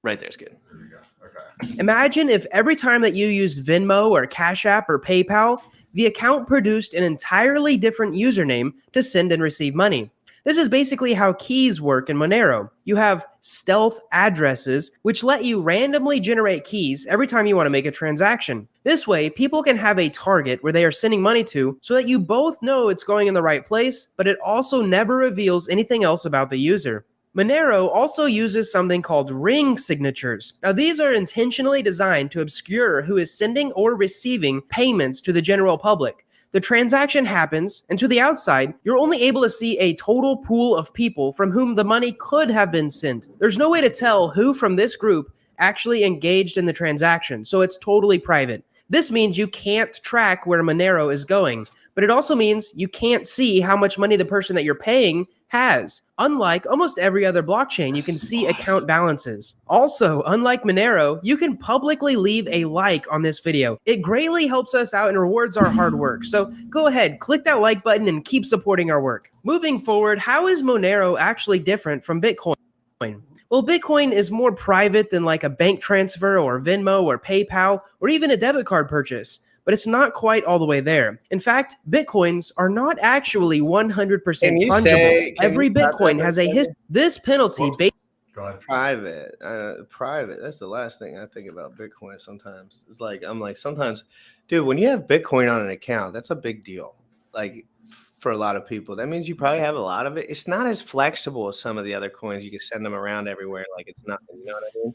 Right there's good. There you go. Okay. Imagine if every time that you used Venmo or Cash App or PayPal, the account produced an entirely different username to send and receive money. This is basically how keys work in Monero. You have stealth addresses, which let you randomly generate keys every time you want to make a transaction. This way, people can have a target where they are sending money to so that you both know it's going in the right place, but it also never reveals anything else about the user. Monero also uses something called ring signatures. Now, these are intentionally designed to obscure who is sending or receiving payments to the general public. The transaction happens, and to the outside, you're only able to see a total pool of people from whom the money could have been sent. There's no way to tell who from this group actually engaged in the transaction, so it's totally private. This means you can't track where Monero is going, but it also means you can't see how much money the person that you're paying has. Unlike almost every other blockchain, you can see account balances. Also, unlike Monero, you can publicly leave a like on this video. It greatly helps us out and rewards our hard work. So go ahead, click that like button and keep supporting our work. Moving forward, how is Monero actually different from Bitcoin? Well, Bitcoin is more private than like a bank transfer or Venmo or PayPal or even a debit card purchase. But it's not quite all the way there. In fact, Bitcoins are not actually 100% fungible. Every Bitcoin has a history. This penalty private. That's the last thing I think about Bitcoin sometimes. It's like, I'm like, sometimes, dude, when you have Bitcoin on an account, that's a big deal. Like, for a lot of people, that means you probably have a lot of it. It's not as flexible as some of the other coins. You can send them around everywhere. Like, it's not, you know what I mean?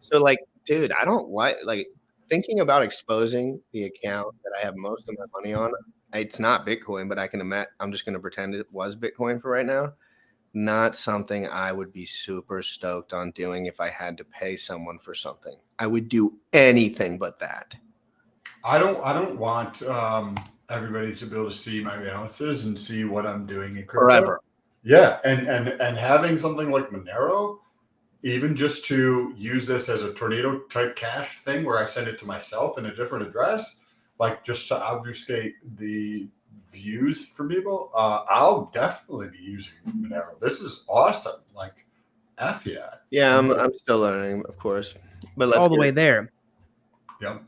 So, like, dude, I don't like thinking about exposing the account that I have most of my money on. It's not Bitcoin, but I can imagine, I'm just going to pretend it was Bitcoin for right now. Not something I would be super stoked on doing if I had to pay someone for something. I would do anything but that. I don't want everybody to be able to see my balances and see what I'm doing in crypto. Forever. Yeah, and having something like Monero, even just to use this as a tornado type cash thing where I send it to myself in a different address, like just to obfuscate the views for people, I'll definitely be using Monero. This is awesome. Like, F yeah. Yeah, I'm still learning, of course. But let's all the way there. Yep.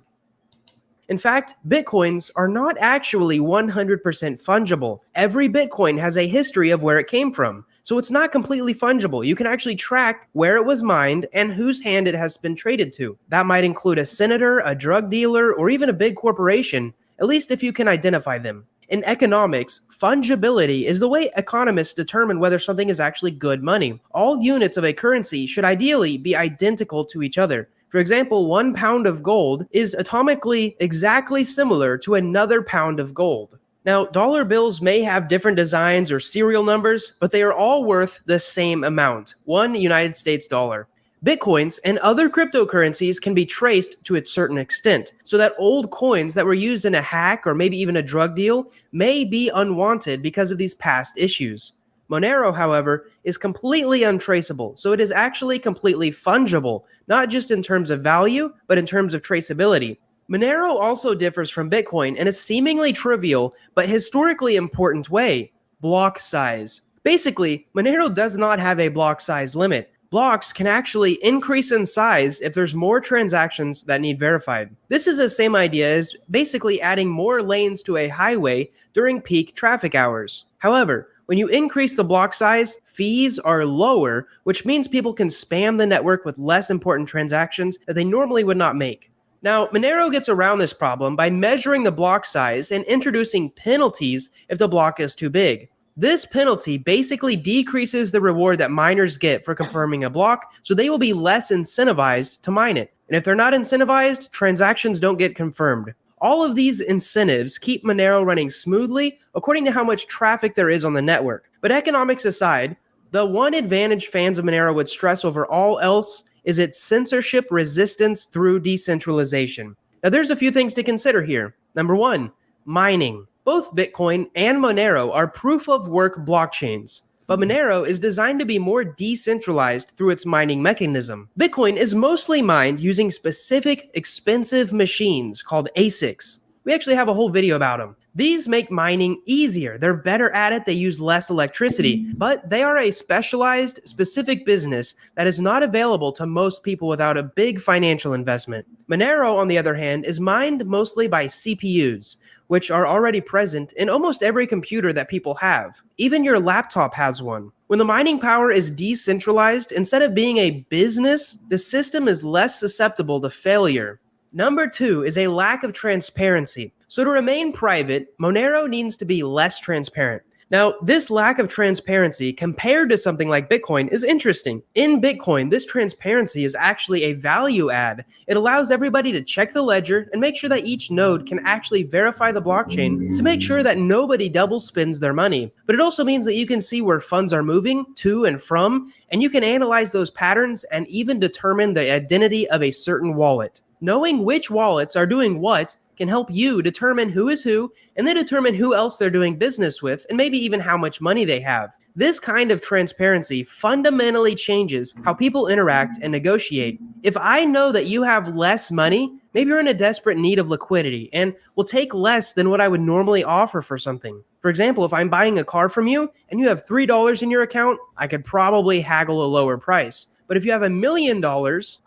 In fact, Bitcoins are not actually 100% fungible. Every Bitcoin has a history of where it came from. So it's not completely fungible. You can actually track where it was mined and whose hand it has been traded to. That might include a senator, a drug dealer, or even a big corporation, at least if you can identify them. In economics, fungibility is the way economists determine whether something is actually good money. All units of a currency should ideally be identical to each other. For example, 1 pound of gold is atomically exactly similar to another pound of gold. Now, dollar bills may have different designs or serial numbers, but they are all worth the same amount, 1 United States dollar. Bitcoins and other cryptocurrencies can be traced to a certain extent, so that old coins that were used in a hack or maybe even a drug deal may be unwanted because of these past issues. Monero, however, is completely untraceable, so it is actually completely fungible, not just in terms of value, but in terms of traceability. Monero also differs from Bitcoin in a seemingly trivial but historically important way: block size. Basically, Monero does not have a block size limit. Blocks can actually increase in size if there's more transactions that need verified. This is the same idea as basically adding more lanes to a highway during peak traffic hours. However, When you increase the block size, fees are lower, which means people can spam the network with less important transactions that they normally would not make. Now, Monero gets around this problem by measuring the block size and introducing penalties if the block is too big. This penalty basically decreases the reward that miners get for confirming a block, so they will be less incentivized to mine it. And if they're not incentivized, transactions don't get confirmed. All of these incentives keep Monero running smoothly according to how much traffic there is on the network. But economics aside, the one advantage fans of Monero would stress over all else is its censorship resistance through decentralization. Now there's a few things to consider here. Number one, mining. Both Bitcoin and Monero are proof-of-work blockchains, but Monero is designed to be more decentralized through its mining mechanism. Bitcoin is mostly mined using specific, expensive machines called ASICs. We actually have a whole video about them. These make mining easier. They're better at it, they use less electricity, but they are a specialized, specific business that is not available to most people without a big financial investment. Monero, on the other hand, is mined mostly by CPUs, which are already present in almost every computer that people have. Even your laptop has one. When the mining power is decentralized, instead of being a business, the system is less susceptible to failure. Number two is a lack of transparency. So to remain private, Monero needs to be less transparent. Now, this lack of transparency compared to something like Bitcoin is interesting. In Bitcoin, this transparency is actually a value add. It allows everybody to check the ledger and make sure that each node can actually verify the blockchain to make sure that nobody double spends their money. But it also means that you can see where funds are moving to and from, and you can analyze those patterns and even determine the identity of a certain wallet. Knowing which wallets are doing what can help you determine who is who, and then determine who else they're doing business with, and maybe even how much money they have. This kind of transparency fundamentally changes how people interact and negotiate. If I know that you have less money, maybe you're in a desperate need of liquidity, and will take less than what I would normally offer for something. For example, if I'm buying a car from you, and you have $3 in your account, I could probably haggle a lower price. But if you have $1 million,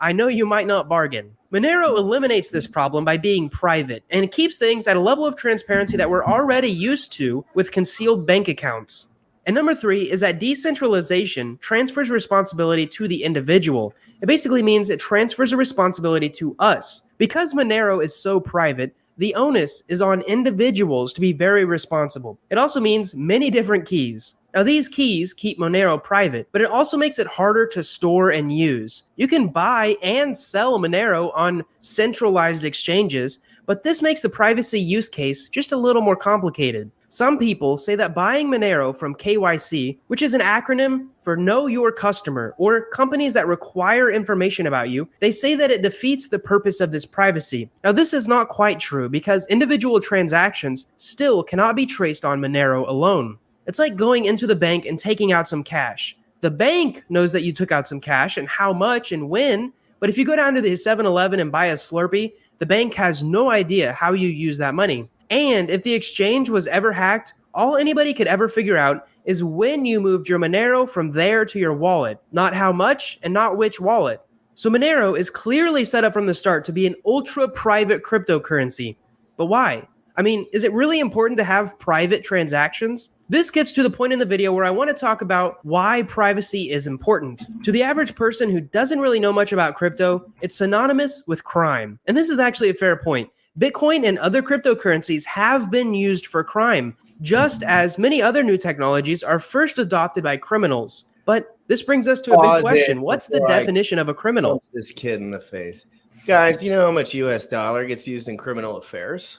I know you might not bargain. Monero eliminates this problem by being private, and it keeps things at a level of transparency that we're already used to with concealed bank accounts. And number three is that decentralization transfers responsibility to the individual. It basically means it transfers a responsibility to us. Because Monero is so private, the onus is on individuals to be very responsible. It also means many different keys. Now, these keys keep Monero private, but it also makes it harder to store and use. You can buy and sell Monero on centralized exchanges, but this makes the privacy use case just a little more complicated. Some people say that buying Monero from KYC, which is an acronym for Know Your Customer, or companies that require information about you, they say that it defeats the purpose of this privacy. Now, this is not quite true because individual transactions still cannot be traced on Monero alone. It's like going into the bank and taking out some cash. The bank knows that you took out some cash and how much and when, but if you go down to the 7-Eleven and buy a Slurpee, the bank has no idea how you use that money. And if the exchange was ever hacked, all anybody could ever figure out is when you moved your Monero from there to your wallet, not how much and not which wallet. So Monero is clearly set up from the start to be an ultra-private cryptocurrency. But why? I mean, is it really important to have private transactions? This gets to the point in the video where I want to talk about why privacy is important. To the average person who doesn't really know much about crypto, it's synonymous with crime. And this is actually a fair point. Bitcoin and other cryptocurrencies have been used for crime, just as many other new technologies are first adopted by criminals. But this brings us to a big question. What's the definition of a criminal? Punch this kid in the face. Guys, do you know how much US dollar gets used in criminal affairs?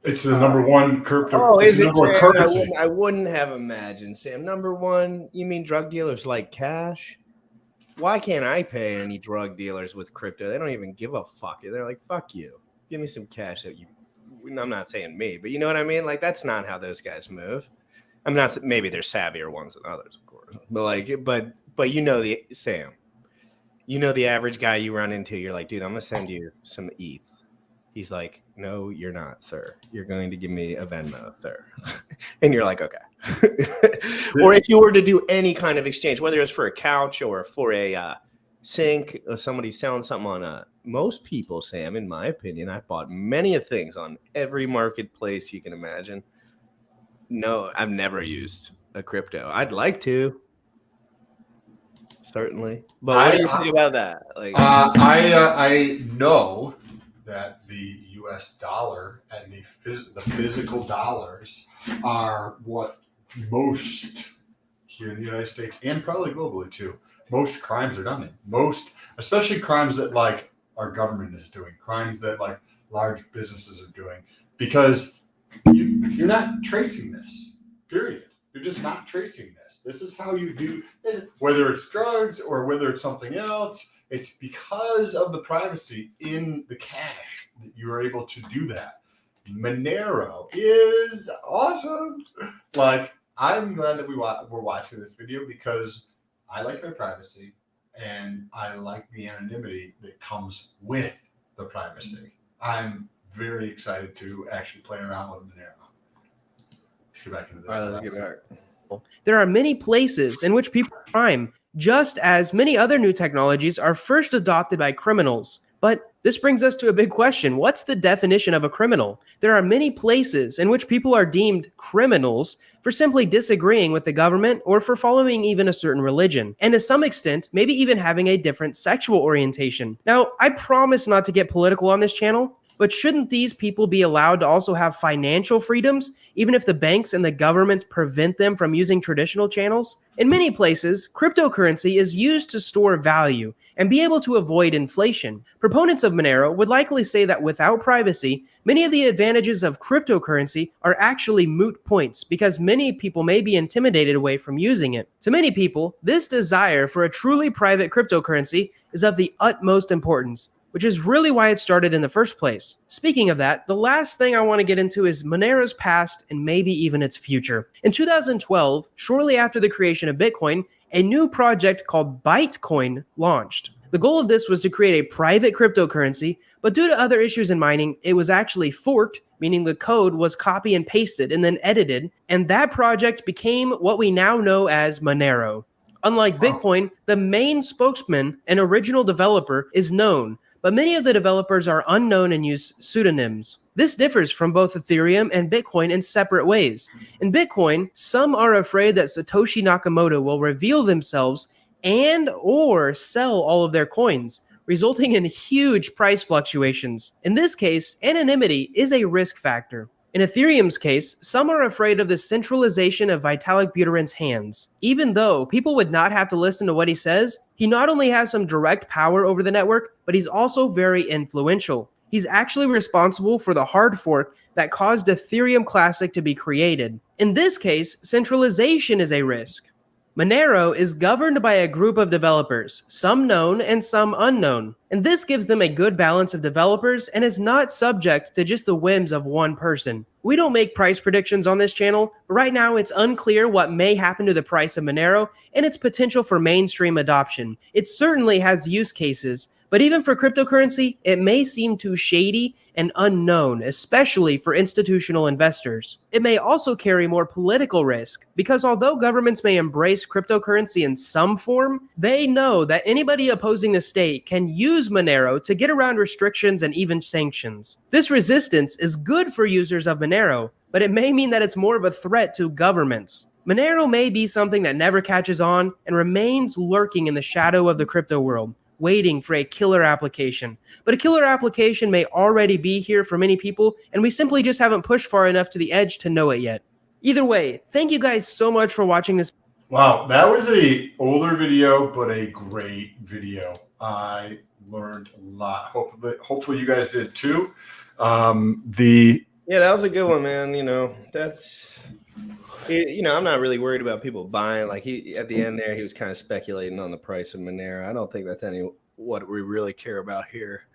It's the number one crypto. Oh, it's is the it, number one Sam? currency. I wouldn't have imagined, Sam. Number one, you mean drug dealers like cash? Why can't I pay any drug dealers with crypto? They don't even give a fuck. They're like, fuck you. Give me some cash that you. I'm not saying me, but you know what I mean? Like, that's not how those guys move. I'm not. Maybe they're savvier ones than others, of course. But you know the Sam. You know the average guy you run into. You're like, dude, I'm gonna send you some ETH. He's like, no, you're not, sir. You're going to give me a Venmo, sir. And you're like, okay. Or if you were to do any kind of exchange, whether it's for a couch or for a sink, or somebody selling something on most people, Sam, in my opinion, I've bought many of things on every marketplace you can imagine. No, I've never used a crypto. I'd like to, certainly. But what do you think about that? Like, I know that the U.S. dollar and the physical dollars are what most here in the United States and probably globally too. Most crimes are done in. Most, especially crimes that like our government is doing, crimes that like large businesses are doing, because you're not tracing this. Period. You're just not tracing this. This is how you do it, whether it's drugs or whether it's something else. It's because of the privacy in the cash that you are able to do that. Monero is awesome. Like, I'm glad that we're watching this video because I like my privacy and I like the anonymity that comes with the privacy. I'm very excited to actually play around with Monero. Let's get back into this. all right, let's get back. There are many places in which people crime, just as many other new technologies are first adopted by criminals. But this brings us to a big question. What's the definition of a criminal? There are many places in which people are deemed criminals for simply disagreeing with the government or for following even a certain religion, and to some extent, maybe even having a different sexual orientation. Now, I promise not to get political on this channel, but shouldn't these people be allowed to also have financial freedoms, even if the banks and the governments prevent them from using traditional channels? In many places, cryptocurrency is used to store value and be able to avoid inflation. Proponents of Monero would likely say that without privacy, many of the advantages of cryptocurrency are actually moot points because many people may be intimidated away from using it. To many people, this desire for a truly private cryptocurrency is of the utmost importance, which is really why it started in the first place. Speaking of that, the last thing I want to get into is Monero's past and maybe even its future. In 2012, shortly after the creation of Bitcoin, a new project called Bytecoin launched. The goal of this was to create a private cryptocurrency, but due to other issues in mining, it was actually forked, meaning the code was copy and pasted and then edited, and that project became what we now know as Monero. Unlike Bitcoin, the main spokesman and original developer is known, but many of the developers are unknown and use pseudonyms. This differs from both Ethereum and Bitcoin in separate ways. In Bitcoin, some are afraid that Satoshi Nakamoto will reveal themselves and or sell all of their coins, resulting in huge price fluctuations. In this case, anonymity is a risk factor. In Ethereum's case, some are afraid of the centralization of Vitalik Buterin's hands. Even though people would not have to listen to what he says, he not only has some direct power over the network, but he's also very influential. He's actually responsible for the hard fork that caused Ethereum Classic to be created. In this case, centralization is a risk. Monero is governed by a group of developers, some known and some unknown, and this gives them a good balance of developers and is not subject to just the whims of one person. We don't make price predictions on this channel, but right now it's unclear what may happen to the price of Monero and its potential for mainstream adoption. It certainly has use cases, but even for cryptocurrency, it may seem too shady and unknown, especially for institutional investors. It may also carry more political risk, because although governments may embrace cryptocurrency in some form, they know that anybody opposing the state can use Monero to get around restrictions and even sanctions. This resistance is good for users of Monero, but it may mean that it's more of a threat to governments. Monero may be something that never catches on and remains lurking in the shadow of the crypto world, waiting for a killer application. But a killer application may already be here for many people, and we simply just haven't pushed far enough to the edge to know it yet. Either way, thank you guys so much for watching this. Wow, that was a older video, but a great video. I learned a lot. Hopefully you guys did too. Yeah, that was a good one, man. I'm not really worried about people buying. Like at the end there, he was kind of speculating on the price of Monero. I don't think that's what we really care about here.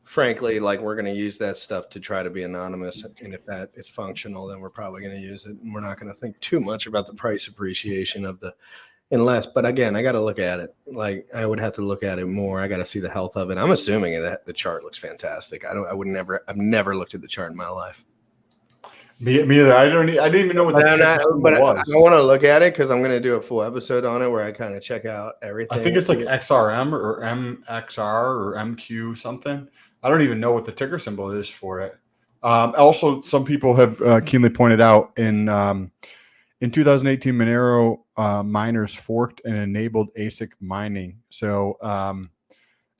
Frankly, like we're going to use that stuff to try to be anonymous, and if that is functional, then we're probably going to use it, and we're not going to think too much about the price appreciation of unless. But again, I got to look at it. Like I would have to look at it more. I got to see the health of it. I'm assuming that the chart looks fantastic. I've never looked at the chart in my life. Me either. I didn't even know what the text was. I want to look at it because I'm going to do a full episode on it where I kind of check out everything. I think it's like XRM or MXR or MQ something. I don't even know what the ticker symbol is for it. Also, some people have keenly pointed out in In 2018, Monero miners forked and enabled ASIC mining. So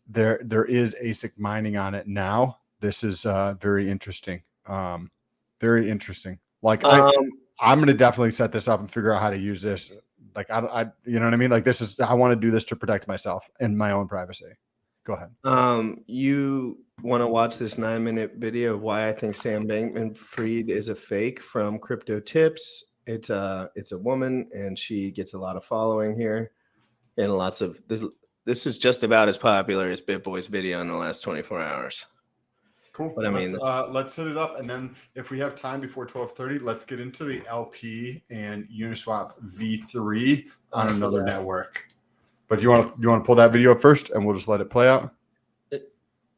there is ASIC mining on it now. This is very interesting. Very interesting. Like I'm going to definitely set this up and figure out how to use this. Like I you know what I mean? Like I want to do this to protect myself and my own privacy. Go ahead. You want to watch this 9-minute video of why I think Sam Bankman-Fried is a fake from Crypto Tips. It's a woman, and she gets a lot of following here, and lots of this is just about as popular as BitBoy's video in the last 24 hours. Cool. But I mean, let's set it up, and then if we have time before 12:30, let's get into the LP and Uniswap V3 on another network. But you want to pull that video up first, and we'll just let it play out.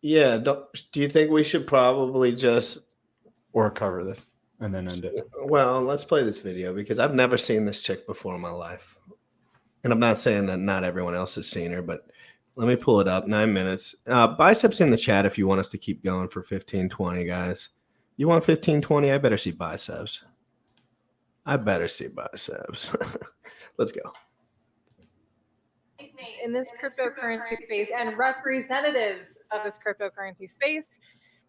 Yeah. Do you think we should probably just cover this and then end it? Well, let's play this video because I've never seen this chick before in my life, and I'm not saying that not everyone else has seen her, but. Let me pull it up. 9 minutes. Biceps in the chat if you want us to keep going for 15-20, guys. You want 15-20? I better see biceps. Let's go. In this cryptocurrency space and representatives of this cryptocurrency space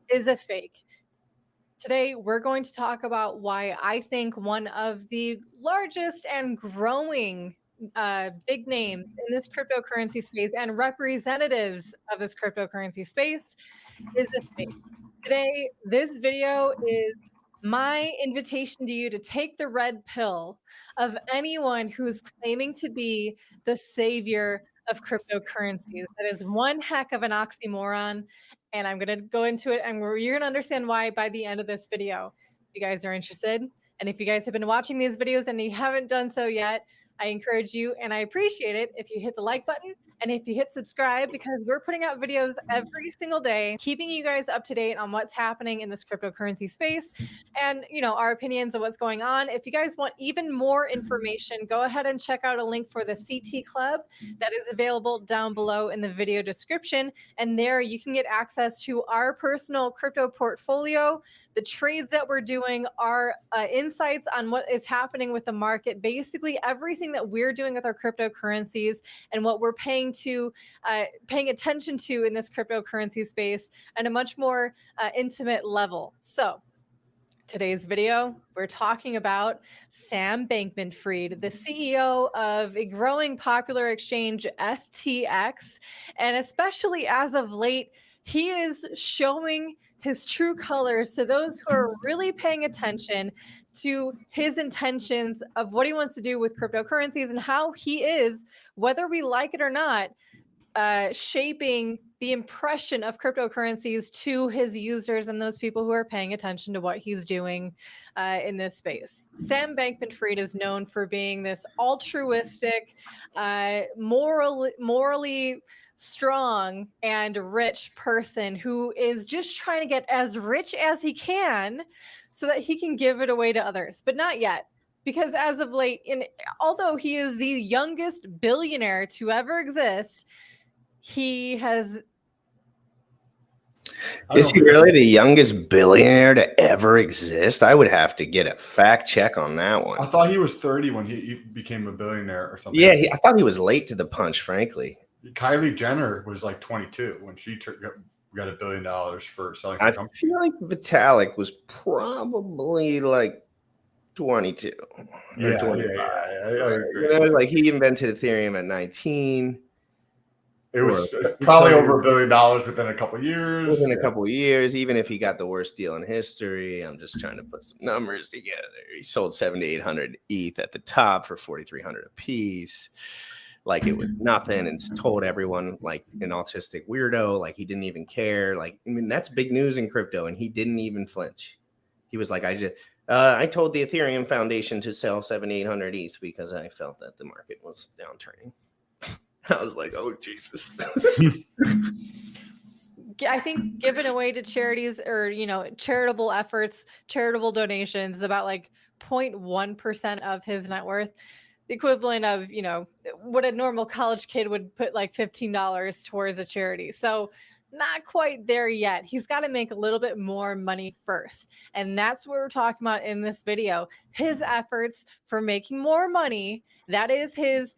is a fake. Today, we're going to talk about why I think one of the largest and growing big names in this cryptocurrency space and representatives of this cryptocurrency space is a fake. Today, this video is my invitation to you to take the red pill of anyone who's claiming to be the savior of cryptocurrencies. That is one heck of an oxymoron, and I'm going to go into it, and you're going to understand why by the end of this video. If you guys are interested, and if you guys have been watching these videos and you haven't done so yet, I encourage you, and I appreciate it if you hit the like button and if you hit subscribe, because we're putting out videos every single day, keeping you guys up to date on what's happening in this cryptocurrency space and, our opinions of what's going on. If you guys want even more information, go ahead and check out a link for the CT Club that is available down below in the video description. And there you can get access to our personal crypto portfolio, the trades that we're doing, our insights on what is happening with the market, basically everything that we're doing with our cryptocurrencies and what we're paying attention to in this cryptocurrency space at a much more intimate level. So today's video, we're talking about Sam Bankman-Fried, the CEO of a growing popular exchange, FTX. And especially as of late, he is showing his true colors to those who are really paying attention to his intentions of what he wants to do with cryptocurrencies and how he is, whether we like it or not, shaping the impression of cryptocurrencies to his users and those people who are paying attention to what he's doing in this space. Sam Bankman-Fried is known for being this altruistic, morally strong and rich person who is just trying to get as rich as he can so that he can give it away to others, but not yet. Because as of late, although he is the youngest billionaire to ever exist, he has... Is he really the youngest billionaire to ever exist? I would have to get a fact check on that one. I thought he was 30 when he became a billionaire or something. Yeah, I thought he was late to the punch, frankly. Kylie Jenner was like 22 when she got $1 billion for selling. I feel like Vitalik was probably like 22. Yeah, 25. Yeah. Like he invented Ethereum at 19. It was probably over $1 billion within a couple of years. Within a couple of years, even if he got the worst deal in history. I'm just trying to put some numbers together. He sold 7,800 ETH at the top for 4,300 a piece. Like it was nothing, and told everyone like an autistic weirdo, like he didn't even care. Like, I mean, that's big news in crypto, and he didn't even flinch. He was like, I told the Ethereum Foundation to sell 7,800 ETH because I felt that the market was downturning. I was like, oh, Jesus. I think giving away to charities or, charitable efforts, charitable donations is about like 0.1% of his net worth. The equivalent of, what a normal college kid would put like $15 towards a charity. So not quite there yet. He's got to make a little bit more money first. And that's what we're talking about in this video. His efforts for making more money. That is his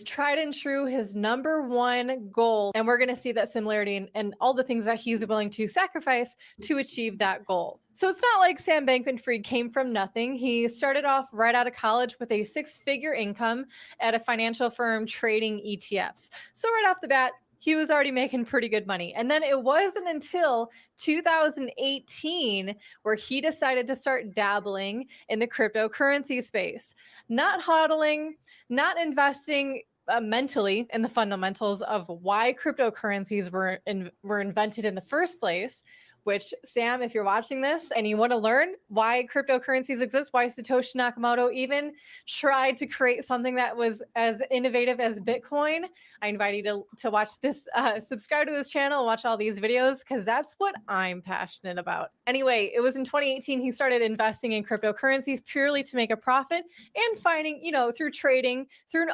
tried and true, his number one goal. And we're going to see that similarity and all the things that he's willing to sacrifice to achieve that goal. So it's not like Sam Bankman-Fried came from nothing. He started off right out of college with a 6-figure income at a financial firm trading ETFs. So right off the bat, he was already making pretty good money. And then it wasn't until 2018 where he decided to start dabbling in the cryptocurrency space, not hodling, not investing mentally in the fundamentals of why cryptocurrencies were invented in the first place. Which, Sam, if you're watching this and you want to learn why cryptocurrencies exist, why Satoshi Nakamoto even tried to create something that was as innovative as Bitcoin, I invite you to watch this, subscribe to this channel and watch all these videos, because that's what I'm passionate about. Anyway, it was in 2018 he started investing in cryptocurrencies purely to make a profit and finding, through trading, through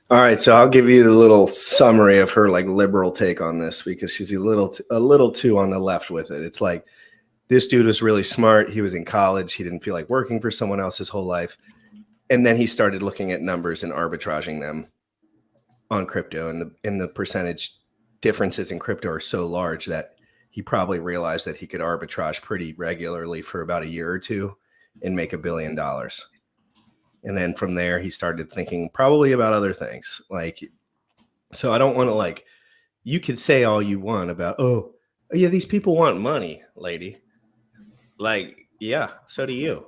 All right, so I'll give you the little summary of her like liberal take on this, because she's a little too on the left with it. It's like, this dude was really smart. He was in college. He didn't feel like working for someone else his whole life. And then he started looking at numbers and arbitraging them on crypto. And the percentage differences in crypto are so large that he probably realized that he could arbitrage pretty regularly for about a year or two and make $1 billion. And then from there, he started thinking probably about other things. Like, so I don't want to, like, you could say all you want about, oh yeah, these people want money, lady. Like, yeah, so do you.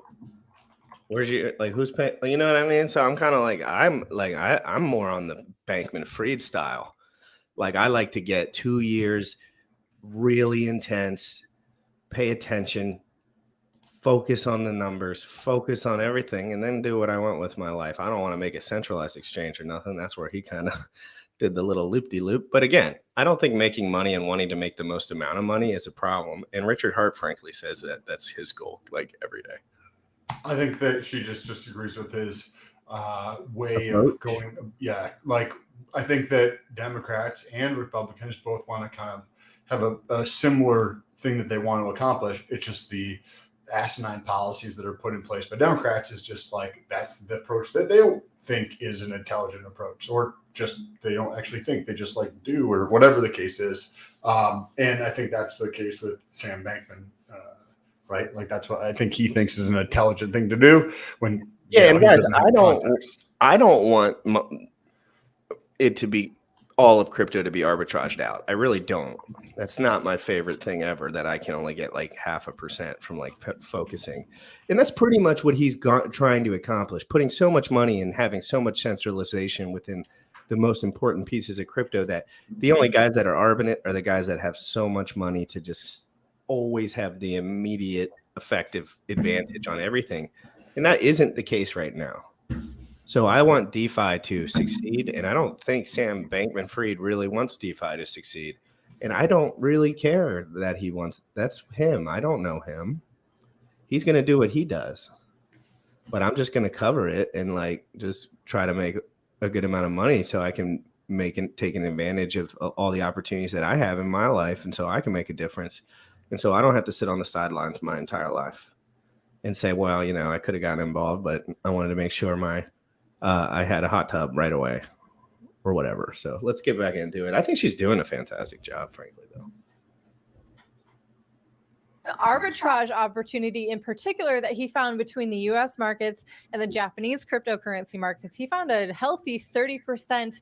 Where's your, like, who's paying? You know what I mean? So I'm kind of like, I'm more on the Bankman-Fried style. Like, I like to get 2 years, really intense, pay attention, focus on the numbers, focus on everything, and then do what I want with my life. I don't want to make a centralized exchange or nothing. That's where he kind of did the little loop-de-loop. But again, I don't think making money and wanting to make the most amount of money is a problem. And Richard Hart, frankly, says that that's his goal, like, every day. I think that she just disagrees with his way of going. Yeah, like, I think that Democrats and Republicans both want to kind of have a similar thing that they want to accomplish. It's just the asinine policies that are put in place by Democrats is just like, that's the approach that they don't think is an intelligent approach, or just they don't actually think, they just like do, or whatever the case is. And I think that's the case with Sam Bankman, right? Like, that's what I think he thinks is an intelligent thing to do. When and guys, I don't want it to be all of crypto to be arbitraged out. I really don't. That's not my favorite thing ever, that I can only get like 0.5% from like focusing. And that's pretty much what he's trying to accomplish, putting so much money and having so much centralization within the most important pieces of crypto, that the only guys that are arbing it are the guys that have so much money to just always have the immediate effective advantage on everything. And that isn't the case right now. So I want DeFi to succeed, and I don't think Sam Bankman-Fried really wants DeFi to succeed. And I don't really care that he wants. That's him. I don't know him. He's going to do what he does. But I'm just going to cover it and like just try to make a good amount of money so I can take an advantage of all the opportunities that I have in my life, and so I can make a difference. And so I don't have to sit on the sidelines my entire life and say, well, I could have gotten involved, but I wanted to make sure I had a hot tub right away or whatever. So let's get back into it. I think she's doing a fantastic job, frankly, though. Arbitrage opportunity in particular that he found between the US markets and the Japanese cryptocurrency markets. He found a healthy 30%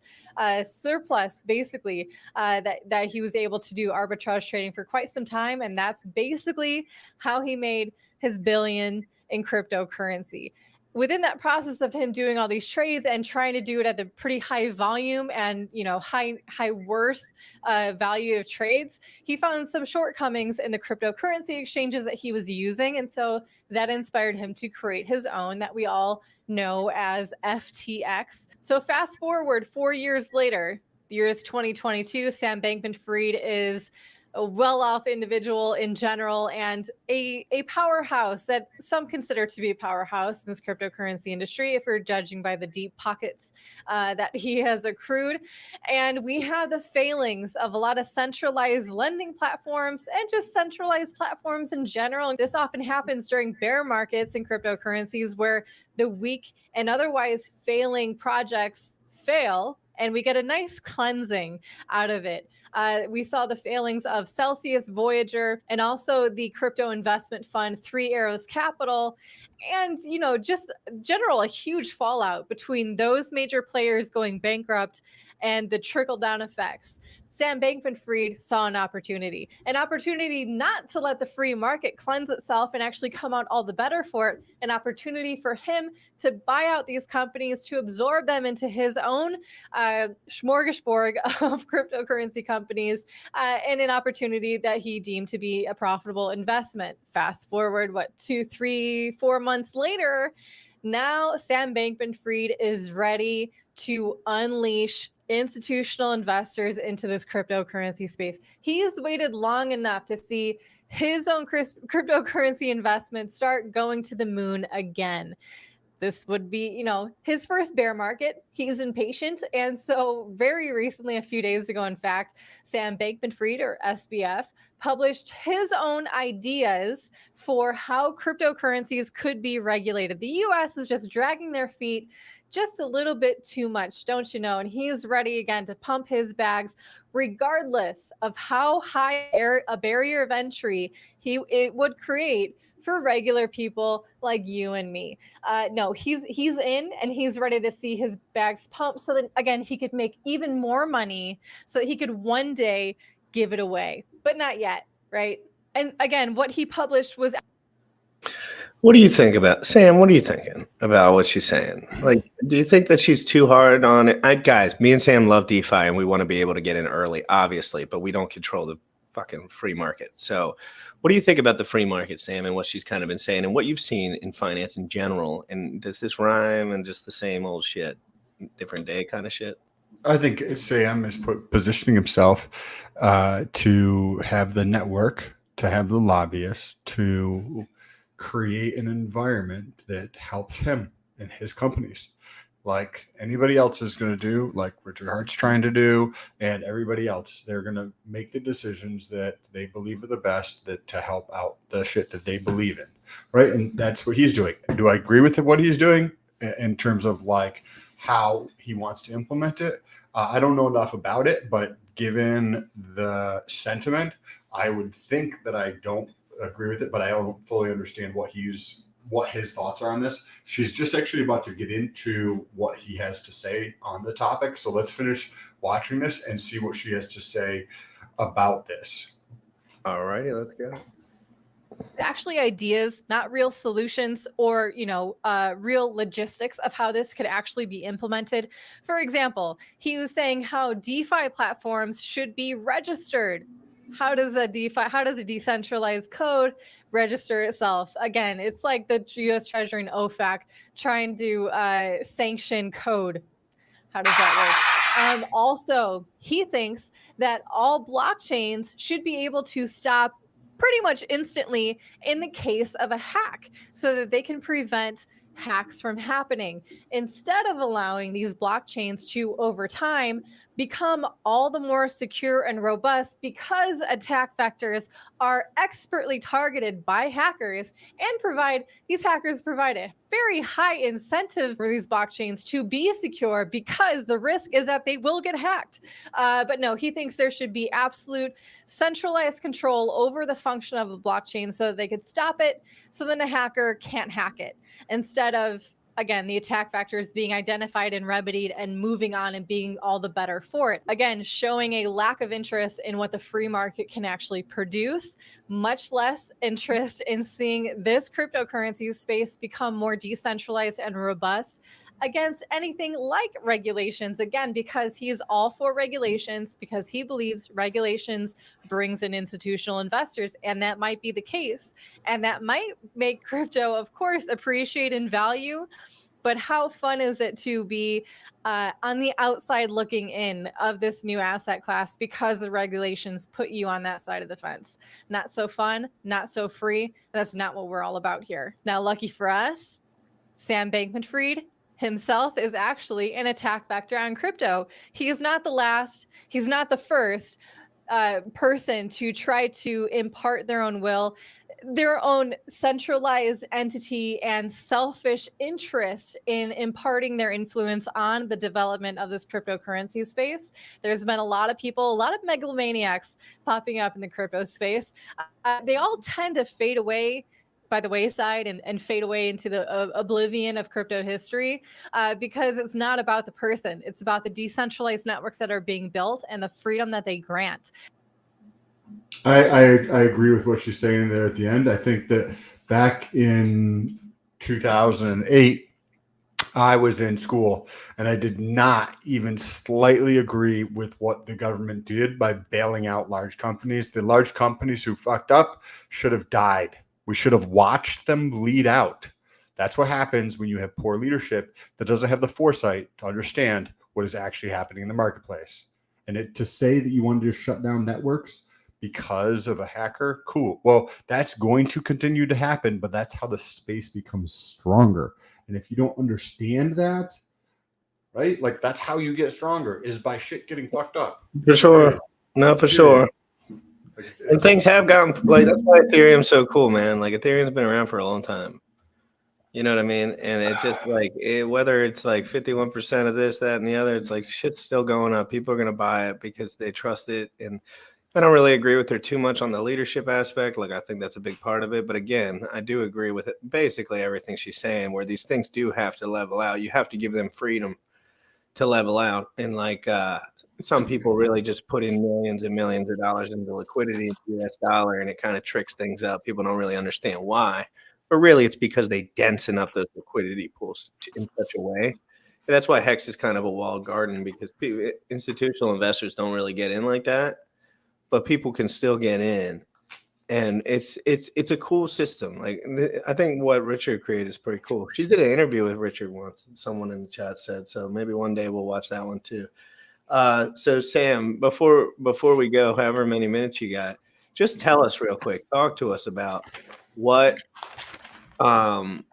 surplus, basically, that he was able to do arbitrage trading for quite some time. And that's basically how he made his $1 billion in cryptocurrency. Within that process of him doing all these trades and trying to do it at the pretty high volume and high worth value of trades, he found some shortcomings in the cryptocurrency exchanges that he was using, and so that inspired him to create his own that we all know as FTX. So fast forward 4 years later, the year is 2022. Sam Bankman-Fried is a well-off individual in general, and a powerhouse that some consider to be a powerhouse in this cryptocurrency industry, if we're judging by the deep pockets that he has accrued. And we have the failings of a lot of centralized lending platforms and just centralized platforms in general. This often happens during bear markets in cryptocurrencies, where the weak and otherwise failing projects fail, and we get a nice cleansing out of it. We saw the failings of Celsius, Voyager, and also the crypto investment fund Three Arrows Capital. And, just general, a huge fallout between those major players going bankrupt and the trickle down effects. Sam Bankman-Fried saw an opportunity not to let the free market cleanse itself and actually come out all the better for it, an opportunity for him to buy out these companies, to absorb them into his own smorgasbord of cryptocurrency companies, and an opportunity that he deemed to be a profitable investment. Fast forward, 2, 3, 4 months later, now Sam Bankman-Fried is ready to unleash institutional investors into this cryptocurrency space. He's waited long enough to see his own cryptocurrency investments start going to the moon again. This would be, his first bear market. He's impatient. And so very recently, a few days ago, in fact, Sam Bankman-Fried, or SBF, published his own ideas for how cryptocurrencies could be regulated. The US is just dragging their feet just a little bit too much, don't you know? And he's ready again to pump his bags, regardless of how high a barrier of entry it would create for regular people like you and me. No, he's in, and he's ready to see his bags pumped, so that, again, he could make even more money, so that he could one day give it away, but not yet, right? And again, what he published was... What do you think about Sam? What are you thinking about what she's saying? Like, do you think that she's too hard on it? Guys, me and Sam love DeFi, and we want to be able to get in early, obviously, but we don't control the fucking free market. So what do you think about the free market, Sam, and what she's kind of been saying and what you've seen in finance in general? And does this rhyme and just the same old shit, different day kind of shit? I think Sam is positioning himself to have the network, to have the lobbyists, to create an environment that helps him and his companies, like anybody else is going to do, like Richard Hart's trying to do, and everybody else. They're going to make the decisions that they believe are the best, that to help out the shit that they believe in, right? And that's what he's doing. Do I agree with what he's doing in terms of like how he wants to implement it? I don't know enough about it, but given the sentiment, I would think that I don't agree with it, but I don't fully understand what his thoughts are on this. She's just actually about to get into what he has to say on the topic. So let's finish watching this and see what she has to say about this. All righty, let's go. Actually ideas, not real solutions or, real logistics of how this could actually be implemented. For example, he was saying how DeFi platforms should be registered. How does a decentralized code register itself? Again, it's like the U.S. Treasury and OFAC trying to sanction code. How does that work? Also, he thinks that all blockchains should be able to stop pretty much instantly in the case of a hack, so that they can prevent hacks from happening, instead of allowing these blockchains to, over time, become all the more secure and robust, because attack vectors are expertly targeted by hackers, and these hackers provide a very high incentive for these blockchains to be secure, because the risk is that they will get hacked. But no, he thinks there should be absolute centralized control over the function of a blockchain, so that they could stop it, so then a hacker can't hack it, instead of, again, the attack vectors being identified and remedied and moving on and being all the better for it. Again, showing a lack of interest in what the free market can actually produce, much less interest in seeing this cryptocurrency space become more decentralized and robust against anything like regulations, again, because he is all for regulations, because he believes regulations brings in institutional investors, and that might be the case, and that might make crypto, of course, appreciate in value. but how fun is it to be on the outside looking in of this new asset class because the regulations put you on that side of the fence? Not so fun, not so free. That's not what we're all about here. Now, lucky for us, Sam Bankman-Fried himself is actually an attack vector on crypto. He is not the last, he's not the first person to try to impart their own will, their own centralized entity and selfish interest in imparting their influence on the development of this cryptocurrency space. There's been a lot of people, a lot of megalomaniacs popping up in the crypto space. They all tend to fade away by the wayside and fade away into the oblivion of crypto history because it's not about the person. It's about the decentralized networks that are being built and the freedom that they grant. I agree with what she's saying there at the end. I think that back in 2008, I was in school and I did not even slightly agree with what the government did by bailing out large companies. The large companies who fucked up should have died. We should have watched them bleed out. That's what happens when you have poor leadership that doesn't have the foresight to understand what is actually happening in the marketplace. And to say that you want to just shut down networks because of a hacker, cool. Well, that's going to continue to happen, but that's how the space becomes stronger. And if you don't understand that, right, like that's how you get stronger is by shit getting fucked up. For sure. No, for sure. And things have gotten like that's why Ethereum's so cool, man. Like Ethereum's been around for a long time. You know what I mean? And it's just like whether it's like 51% of this, that, and the other, it's like shit's still going up. People are gonna buy it because they trust it. And I don't really agree with her too much on the leadership aspect. Like I think that's a big part of it. But again, I do agree with it, basically everything she's saying, where these things do have to level out. You have to give them freedom to level out. And like some people really just put in millions and millions of dollars into liquidity in US dollar, and it kind of tricks things up. People don't really understand why, but really it's because they densen up those liquidity pools in such a way. And that's why Hex is kind of a walled garden, because institutional investors don't really get in like that, but people can still get in. And it's a cool system. Like I think what Richard created is pretty cool. She did an interview with Richard once, someone in the chat said, so maybe one day we'll watch that one too. So Sam, before we go, however many minutes you got, just tell us real quick, talk to us about what you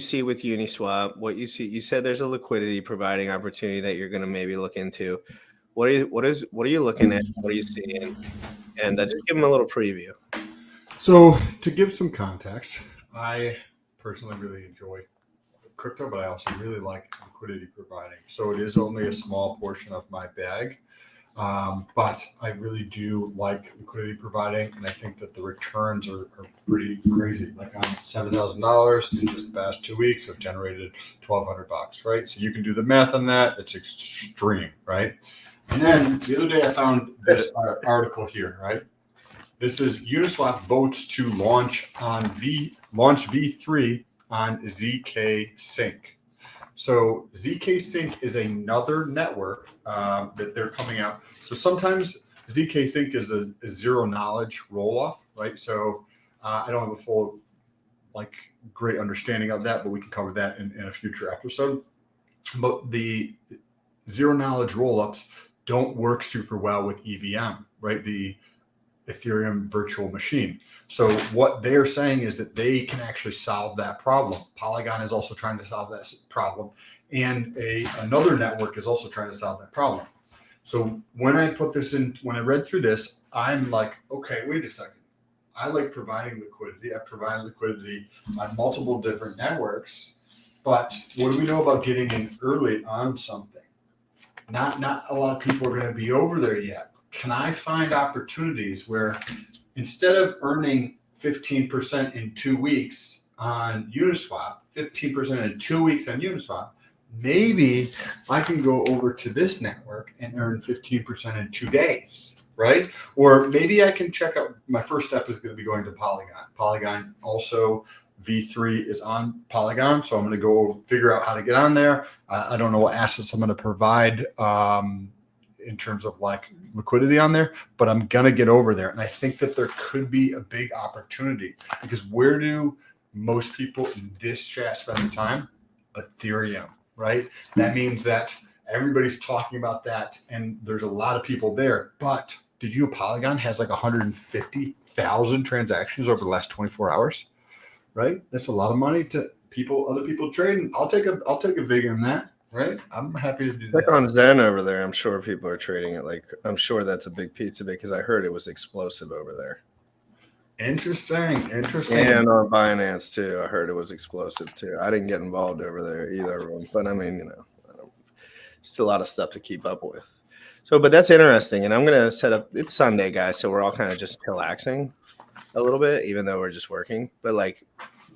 see with Uniswap, what you see. You said there's a liquidity providing opportunity that you're going to maybe look into. What are you looking at? What are you seeing? And just give them a little preview. So to give some context, I personally really enjoy crypto, but I also really like liquidity providing. So it is only a small portion of my bag, but I really do like liquidity providing, and I think that the returns are pretty crazy. Like on $7,000 in just the past 2 weeks, I've generated $1,200, right? So you can do the math on that. It's extreme, right? And then the other day I found this article here, right? This is Uniswap votes to launch V3 on ZK Sync. So ZK Sync is another network that they're coming out. So sometimes ZK Sync is a zero knowledge roll-up, right? So I don't have a full great understanding of that, but we can cover that in a future episode. But the zero knowledge roll-ups don't work super well with EVM, right? The Ethereum virtual machine. So what they're saying is that they can actually solve that problem. Polygon is also trying to solve that problem. And another network is also trying to solve that problem. So when I put this in, when I read through this, I'm like, okay, wait a second. I like providing liquidity. I provide liquidity on multiple different networks. But what do we know about getting in early on something? Not a lot of people are going to be over there yet. Can I find opportunities where instead of earning 15% in 2 weeks on Uniswap, 15% in 2 weeks on Uniswap, maybe I can go over to this network and earn 15% in 2 days, right? Or maybe I can check out, my first step is going to be going to Polygon. Polygon also, V3 is on Polygon, so I'm going to go figure out how to get on there. I don't know what assets I'm going to provide in terms of liquidity on there, but I'm going to get over there. And I think that there could be a big opportunity, because where do most people in this chat spend the time? Ethereum, right? That means that everybody's talking about that, and there's a lot of people there. But did you know Polygon has like 150,000 transactions over the last 24 hours? Right? That's a lot of money to other people trading. I'll take a vig on that. Right? I'm happy to do Click that. on Zen over there. I'm sure people are trading it. Like, I'm sure that's a big piece of it because I heard it was explosive over there. Interesting. And on Binance too. I heard it was explosive too. I didn't get involved over there either, but I mean, still a lot of stuff to keep up with. So, but that's interesting. And I'm gonna set up. It's Sunday, guys, so we're all kind of just chillaxing a little bit, even though we're just working. But like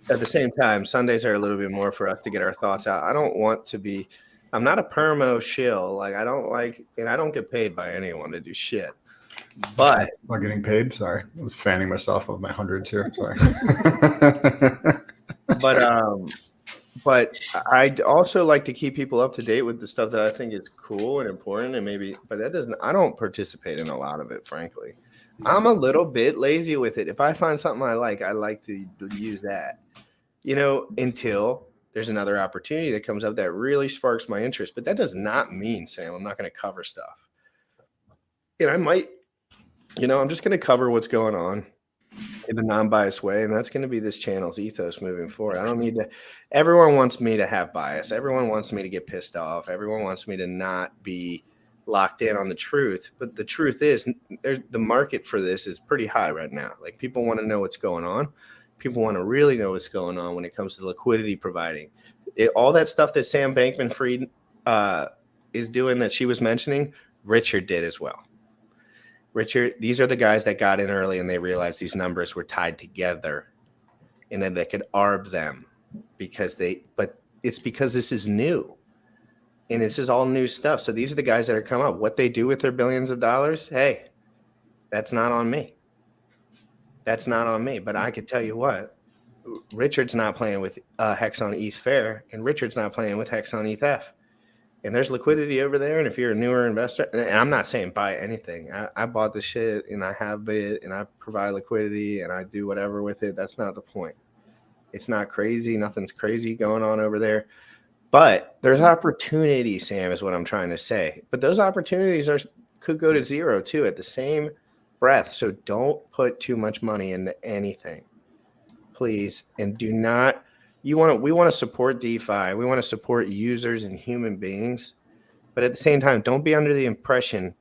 at the same time, Sundays are a little bit more for us to get our thoughts out. I don't want to be. I'm not a permo shill. Like I don't get paid by anyone to do shit. But am I getting paid? Sorry, I was fanning myself with my hundreds here. Sorry. But I'd also like to keep people up to date with the stuff that I think is cool and important, and maybe. But I don't participate in a lot of it, frankly. I'm a little bit lazy with it. If I find something I like to use that. Until there's another opportunity that comes up that really sparks my interest. But that does not mean, Sam, I'm not going to cover stuff. And I might. I'm just going to cover what's going on in a non-biased way, and that's going to be this channel's ethos moving forward. I don't need to. Everyone wants me to have bias. Everyone wants me to get pissed off. Everyone wants me to not be locked in on the truth. But the truth is, the market for this is pretty high right now. Like people want to know what's going on. People want to really know what's going on when it comes to liquidity providing. All that stuff that Sam Bankman-Fried is doing that she was mentioning, Richard did as well. Richard, these are the guys that got in early and they realized these numbers were tied together and then they could arb them but it's because this is new and this is all new stuff. So these are the guys that are coming up. What they do with their billions of dollars, hey, that's not on me. That's not on me. But I could tell you what, Richard's not playing with Hex on ETH Fair and Richard's not playing with Hex on ETH. And there's liquidity over there. And if you're a newer investor, and I'm not saying buy anything. I bought the shit and I have it and I provide liquidity and I do whatever with it. That's not the point. It's not crazy. Nothing's crazy going on over there. But there's opportunity, Sam, is what I'm trying to say. But those opportunities could go to zero too at the same breath. So don't put too much money into anything, please. And do not. We want to support DeFi. We want to support users and human beings. But at the same time, don't be under the impression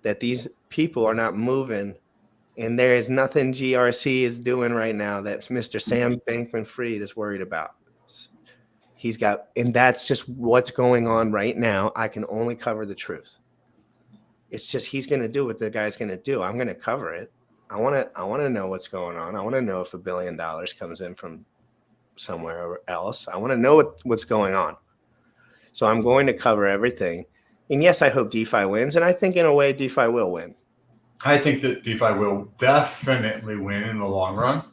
that these people are not moving and there is nothing GRC is doing right now that Mr. Sam Bankman-Fried is worried about. And that's just what's going on right now. I can only cover the truth. It's just he's going to do what the guy's going to do. I'm going to cover it. I want to know what's going on. I want to know if $1 billion comes in from somewhere else. I want to know what's going on. So I'm going to cover everything. And yes, I hope DeFi wins. And I think in a way DeFi will win. I think that DeFi will definitely win in the long run.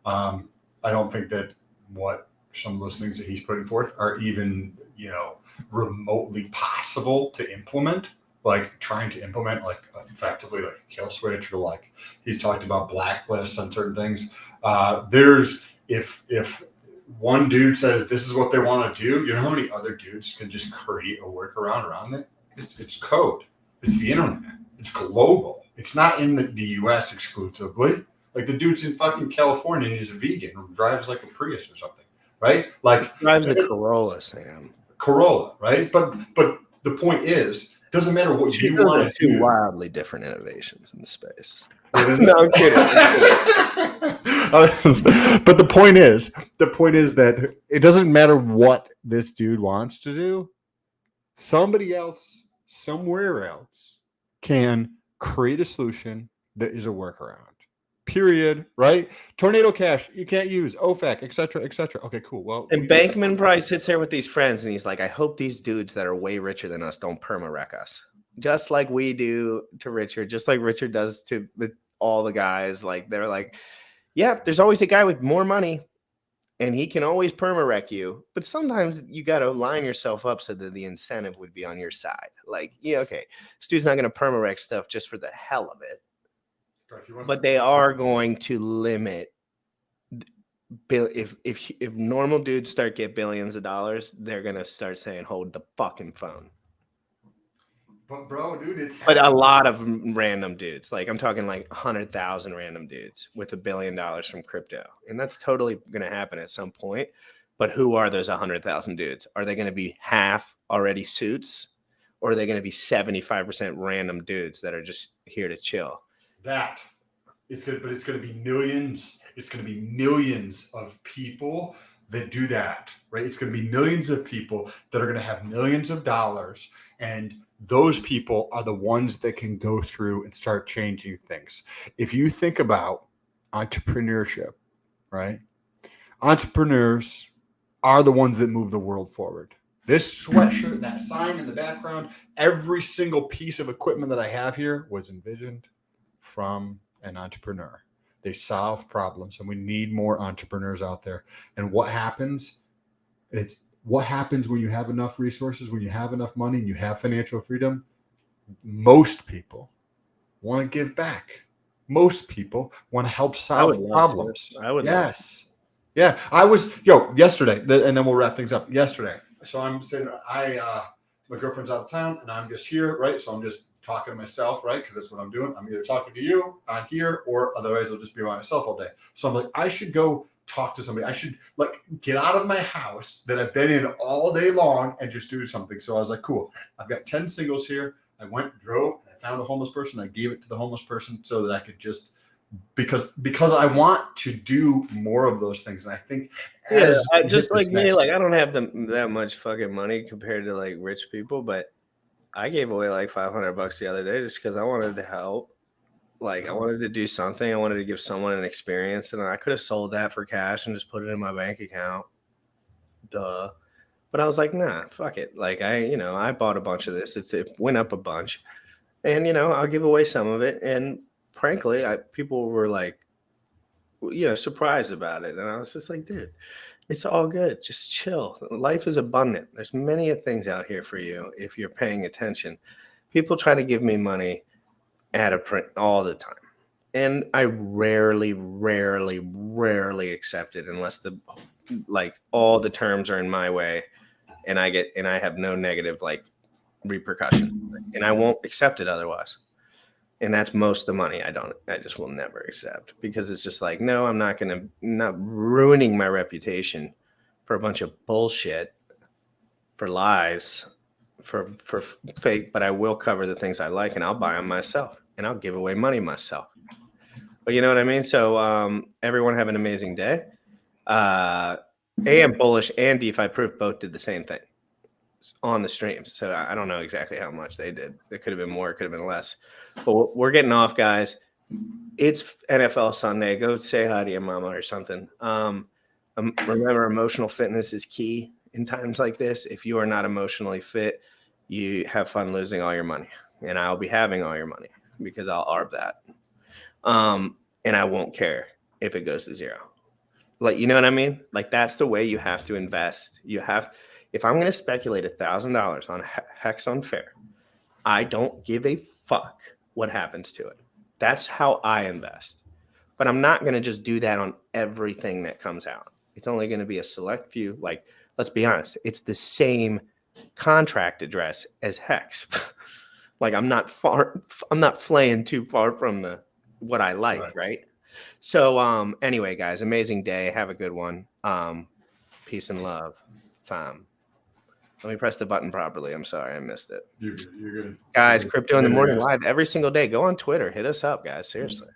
I don't think that what some of those things that he's putting forth are even, remotely possible to implement. Like trying to implement like effectively like a kill switch or like he's talked about blacklists on certain things. If one dude says this is what they want to do, you know how many other dudes can just create a workaround around it? It's code. It's the internet. It's global. It's not in the US exclusively. Like the dude's in fucking California and he's a vegan or drives like a Prius or something, right? Like drives the Corolla, Sam. Corolla, right? But the point is, doesn't matter what you want to do. Two wildly different innovations in the space. No, I'm kidding. But the point is that it doesn't matter what this dude wants to do. Somebody else, somewhere else, can create a solution that is a workaround. Period. Right? Tornado Cash, you can't use OFAC, etc., etc. Okay, cool. Well, and Bankman probably sits there with these friends, and he's like, "I hope these dudes that are way richer than us don't perma-wreck us, just like we do to Richard, just like Richard does to all the guys." Like they're like, "Yeah, there's always a guy with more money, and he can always perma-wreck you, but sometimes you got to line yourself up so that the incentive would be on your side. Like, yeah, okay, this dude's not going to perma-wreck stuff just for the hell of it." But they are going to limit if normal dudes start get billions of dollars, they're gonna start saying, "Hold the fucking phone." But bro, dude, it's But a lot of random dudes, like I'm talking like 100,000 random dudes with $1 billion from crypto, and that's totally gonna happen at some point. But who are those 100,000 dudes? Are they gonna be half already suits, or are they gonna be 75% random dudes that are just here to chill? that. It's gonna be millions. It's gonna be millions of people that do that, right? It's gonna be millions of people that are gonna have millions of dollars, and those people are the ones that can go through and start changing things. If you think about entrepreneurship, right? Entrepreneurs are the ones that move the world forward. This sweatshirt, that sign in the background, every single piece of equipment that I have here was envisioned from an entrepreneur. They solve problems, and we need more entrepreneurs out there. And what happens? It's what happens when you have enough resources, when you have enough money, and you have financial freedom. Most people want to give back. Most people want to help solve problems. I would. Yes. Yeah. I was, yesterday, and then we'll wrap things up. Yesterday. So I'm sitting, my girlfriend's out of town, and I'm just here, right? So I'm just talking to myself, right? Because that's what I'm doing. I'm either talking to you on here, or otherwise I'll just be by myself all day. So I'm like, I should go talk to somebody. I should get out of my house that I've been in all day long and just do something. So I was like, cool. I've got 10 singles here. I went, drove, and I found a homeless person. I gave it to the homeless person so that I could just, because I want to do more of those things. And I think just like me, I don't have that much fucking money compared to like rich people, but I gave away like $500 the other day just because I wanted to help. Like I wanted to do something. I wanted to give someone an experience, and I could have sold that for cash and just put it in my bank account. Duh. But I was like, nah, fuck it. Like I bought a bunch of this. It went up a bunch, and I'll give away some of it. And frankly, people were like, surprised about it, and I was just like, dude, it's all good. Just chill. Life is abundant. There's many things out here for you if you're paying attention. People try to give me money at a print all the time, and I rarely accept it unless all the terms are in my way, and I have no negative repercussions, and I won't accept it otherwise. And that's most of the money I just will never accept, because it's just like, no, I'm not ruining my reputation for a bunch of bullshit, for lies, for fake, but I will cover the things I like, and I'll buy them myself, and I'll give away money myself. But you know what I mean? So everyone have an amazing day. AM Bullish and DeFi Proof both did the same thing on the streams. So I don't know exactly how much they did. It could have been more, it could have been less. But we're getting off, guys. It's NFL Sunday. Go say hi to your mama or something. Remember, emotional fitness is key in times like this. If you are not emotionally fit, you have fun losing all your money. And I'll be having all your money because I'll arb that. And I won't care if it goes to zero. You know what I mean? That's the way you have to invest. If I'm going to speculate $1,000 on Hex Unfair, I don't give a fuck what happens to it. That's how I invest. But I'm not going to just do that on everything that comes out. It's only going to be a select few. Let's be honest, it's the same contract address as Hex. I'm not flaying too far from what I like, right? So anyway, guys, amazing day. Have a good one. Peace and love, fam. Let me press the button properly. I'm sorry, I missed it. You're good. Guys, Crypto in the Morning live every single day. Go on Twitter. Hit us up, guys. Seriously.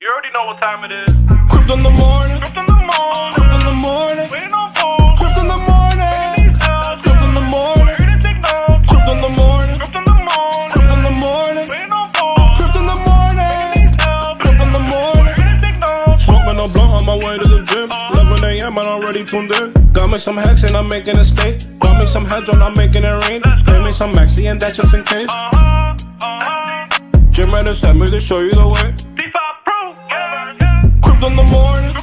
You already know what time it is. Crypto in the morning. Crypto in the morning. Crypto in the morning. Waiting on phone. Crypto in the morning. Crypto in the morning. Ready to take notes. Crypto in the morning. Crypto in the morning. Crypto in the morning. Waiting on phone. Crypto in the morning. Crypto in the morning. Ready to take notes. Smoking a blunt on my way to the gym. 11 a.m. and I'm already tuned in. Got me some hacks and I'm making a stake. Got me some heads on, I'm making it rain. Pay me some maxi and that's just in case. Jim Reddit sent me to show you the way. DeFi Proof. Yeah. Crypto in the morning.